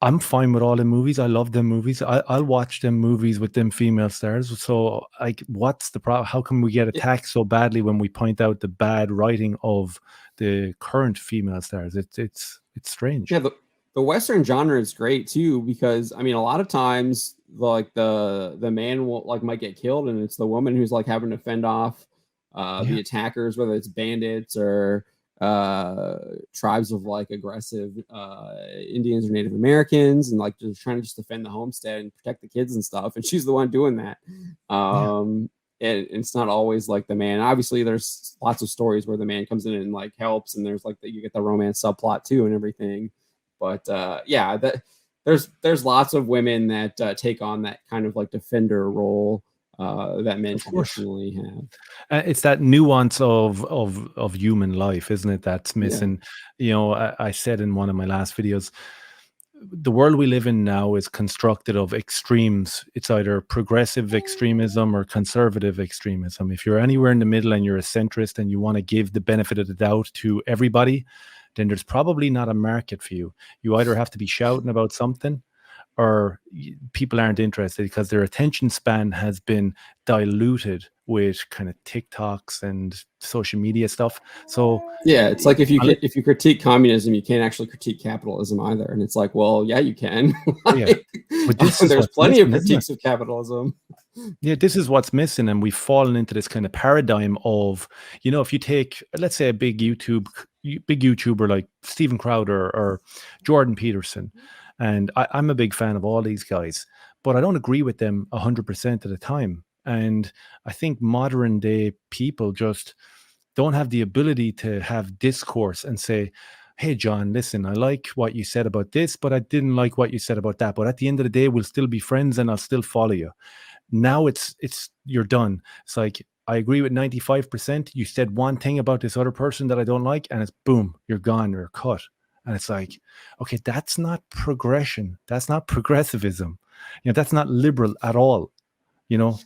Speaker 1: I'm fine with all the movies. I love them movies. I'll watch them movies with them female stars. So, like, what's the problem? How can we get attacked so badly when we point out the bad writing of the current female stars? It's strange.
Speaker 2: Yeah, the Western genre is great too, because I mean a lot of times like the man will like might get killed, and it's the woman who's like having to fend off
Speaker 1: Yeah,
Speaker 2: the attackers, whether it's bandits or uh tribes of like aggressive Indians or Native Americans, and like just trying to just defend the homestead and protect the kids and stuff, and she's the one doing that.
Speaker 1: yeah.
Speaker 2: And it's not always like the man. Obviously, there's lots of stories where the man comes in and like helps, and there's like you get the romance subplot too and everything. But yeah, that there's lots of women that take on that kind of like defender role that men
Speaker 1: Of course.
Speaker 2: traditionally have.
Speaker 1: It's that nuance of human life, isn't it? That's
Speaker 2: Yeah,
Speaker 1: missing. You know, I said in one of my last videos, the world we live in now is constructed of extremes. It's either progressive extremism or conservative extremism. If you're anywhere in the middle and you're a centrist and you want to give the benefit of the doubt to everybody, then there's probably not a market for you. You either have to be shouting about something or people aren't interested because their attention span has been diluted with kind of TikToks and social media stuff. So,
Speaker 2: yeah. It's like
Speaker 1: unless,
Speaker 2: if you critique communism, you can't actually critique capitalism either. And it's like, well, yeah, you can.
Speaker 1: yeah,
Speaker 2: Like,
Speaker 1: but this is
Speaker 2: there's
Speaker 1: what's
Speaker 2: plenty of
Speaker 1: missing, isn't it?
Speaker 2: critiques of capitalism.
Speaker 1: Yeah, this is what's missing, and we've fallen into this kind of paradigm of, you know, if you take, let's say, a big YouTuber like Steven Crowder or Jordan Peterson, and I'm a big fan of all these guys, but I don't agree with them 100% of the time. And I think modern day people just don't have the ability to have discourse and say, hey, John, listen, I like what you said about this, but I didn't like what you said about that. But at the end of the day, we'll still be friends and I'll still follow you. Now it's you're done. It's like I agree with 95%. You said one thing about this other person that I don't like, and it's boom, you're gone, you're cut. And it's like, okay, that's not progression. That's not progressivism. You know, that's not liberal at all. You know,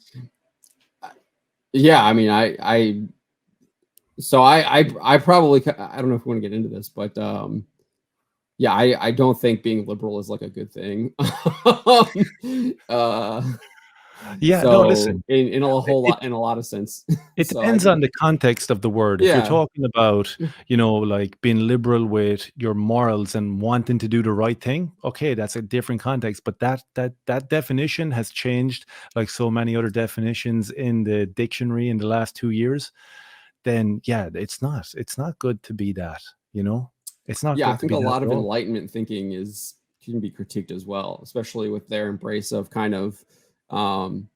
Speaker 2: Yeah, I mean, I probably I don't know if we want to get into this, but yeah, I don't think being liberal is like a good thing. uh,
Speaker 1: yeah, no,
Speaker 2: so
Speaker 1: listen,
Speaker 2: in a whole
Speaker 1: it
Speaker 2: lot, in a lot of sense.
Speaker 1: it
Speaker 2: So I
Speaker 1: depends on the context of the word. If you're
Speaker 2: yeah,
Speaker 1: talking about, you know, like being liberal with your morals and wanting to do the right thing, okay, that's a different context. But that definition has changed like so many other definitions in the dictionary in the last 2 years. Then yeah, it's not good to be that, you know? It's not
Speaker 2: yeah, I
Speaker 1: good to
Speaker 2: think a
Speaker 1: be that
Speaker 2: lot
Speaker 1: at
Speaker 2: of
Speaker 1: all.
Speaker 2: Enlightenment thinking is can be critiqued as well, especially with their embrace of kind of um,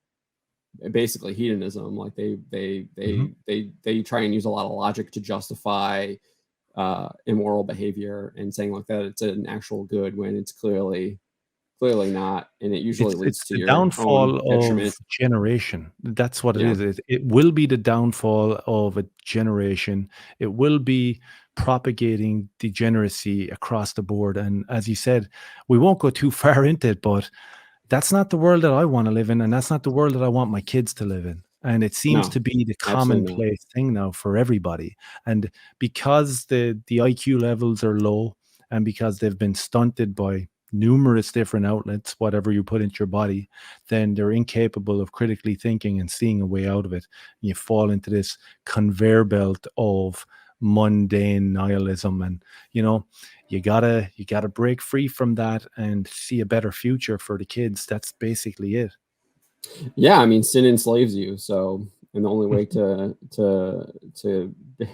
Speaker 2: basically hedonism. Like
Speaker 1: Mhm.
Speaker 2: they try and use a lot of logic to justify immoral behavior, and saying like that it's an actual good when it's clearly not, and it usually
Speaker 1: It's
Speaker 2: leads to
Speaker 1: the
Speaker 2: your own
Speaker 1: downfall of
Speaker 2: detriment.
Speaker 1: generation. That's what it
Speaker 2: Yeah,
Speaker 1: is. It will be the downfall of a generation. It will be propagating degeneracy across the board. And as you said, we won't go too far into it, but that's not the world that I want to live in, and that's not the world that I want my kids to live in. And it seems
Speaker 2: No,
Speaker 1: to be the
Speaker 2: absolutely not.
Speaker 1: commonplace thing now for everybody. And because the IQ levels are low, and because they've been stunted by numerous different outlets, whatever you put into your body, then they're incapable of critically thinking and seeing a way out of it. You fall into this conveyor belt of mundane nihilism. And you know, you gotta break free from that and see a better future for the kids. That's basically it.
Speaker 2: Yeah, I mean, sin enslaves you. So, and the only way to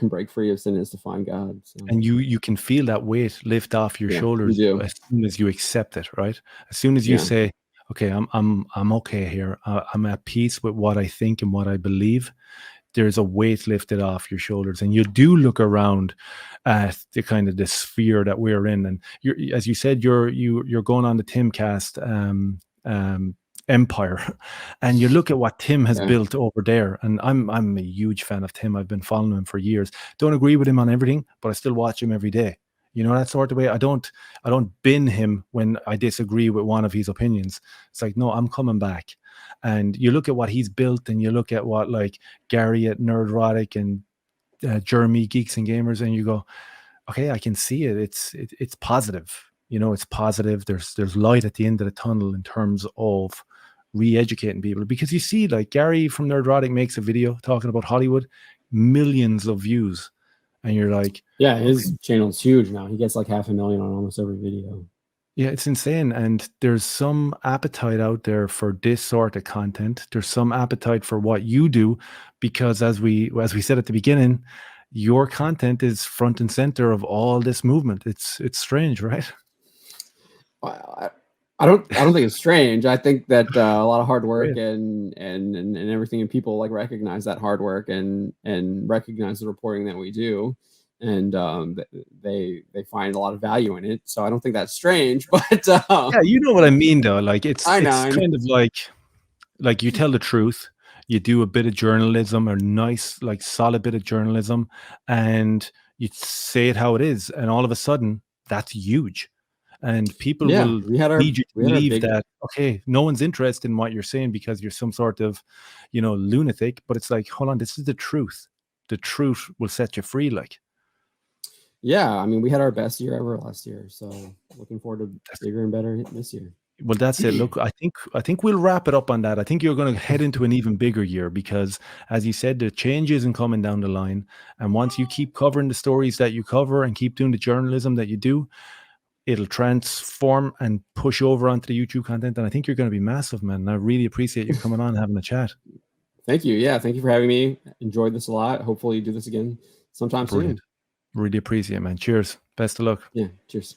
Speaker 2: break free of sin is to find God. So,
Speaker 1: And you can feel that weight lift off your
Speaker 2: yeah, you
Speaker 1: shoulders
Speaker 2: do.
Speaker 1: as soon as you accept it, right? As soon as you
Speaker 2: Yeah,
Speaker 1: say, "Okay, I'm okay here. I'm at peace with what I think and what I believe." There's a weight lifted off your shoulders, and you do look around at the kind of the sphere that we're in. And you're, as you said, you're going on the Timcast empire, and you look at what Tim has
Speaker 2: yeah,
Speaker 1: built over there. And I'm a huge fan of Tim. I've been following him for years. Don't agree with him on everything, but I still watch him every day. You know, that sort of way. I don't bin him when I disagree with one of his opinions. It's like, no, I'm coming back. And you look at what he's built, and you look at what, like, Gary at Nerdrotic and Jeremy Geeks and Gamers, and you go, okay, I can see it. It's positive. You know, it's positive. There's light at the end of the tunnel in terms of re-educating people, because you see, like, Gary from Nerdrotic makes a video talking about Hollywood, millions of views, and you're like,
Speaker 2: yeah.
Speaker 1: okay,
Speaker 2: His channel's huge now. He gets like 500,000 on almost every video.
Speaker 1: yeah, it's insane. And there's some appetite out there for this sort of content. There's some appetite for what you do, because as we said at the beginning, your content is front and center of all this movement. It's strange, right?
Speaker 2: I, I don't think it's strange. I think that a lot of hard work
Speaker 1: Great.
Speaker 2: and everything, and people like recognize that hard work and recognize the reporting that we do, and they find a lot of value in it. So I don't think that's strange. But
Speaker 1: Yeah, you know what I mean, though. Like, it's
Speaker 2: I know,
Speaker 1: it's kind of like you tell the truth, you do a bit of journalism, a nice, like, solid bit of journalism, and you say it how it is, and all of a sudden that's huge. And people
Speaker 2: yeah,
Speaker 1: will
Speaker 2: we had our
Speaker 1: lead you to
Speaker 2: we had our
Speaker 1: believe
Speaker 2: big
Speaker 1: that, okay, no one's interested in what you're saying because you're some sort of, lunatic. But it's like, hold on, this is the truth. The truth will set you free. Like,
Speaker 2: yeah. I mean, we had our best year ever last year. So looking forward to
Speaker 1: that's,
Speaker 2: bigger and better this year.
Speaker 1: well, that's it. Look, I think we'll wrap it up on that. I think you're going to head into an even bigger year because, as you said, the change isn't coming down the line. And once you keep covering the stories that you cover and keep doing the journalism that you do, it'll transform and push over onto the YouTube content. And I think you're going to be massive, man. And I really appreciate you coming on and having a chat.
Speaker 2: Thank you. Yeah, thank you for having me. Enjoyed this a lot. Hopefully, you do this again sometime
Speaker 1: Brilliant.
Speaker 2: soon.
Speaker 1: Really appreciate it, man. Cheers. Best of luck.
Speaker 2: Yeah. Cheers.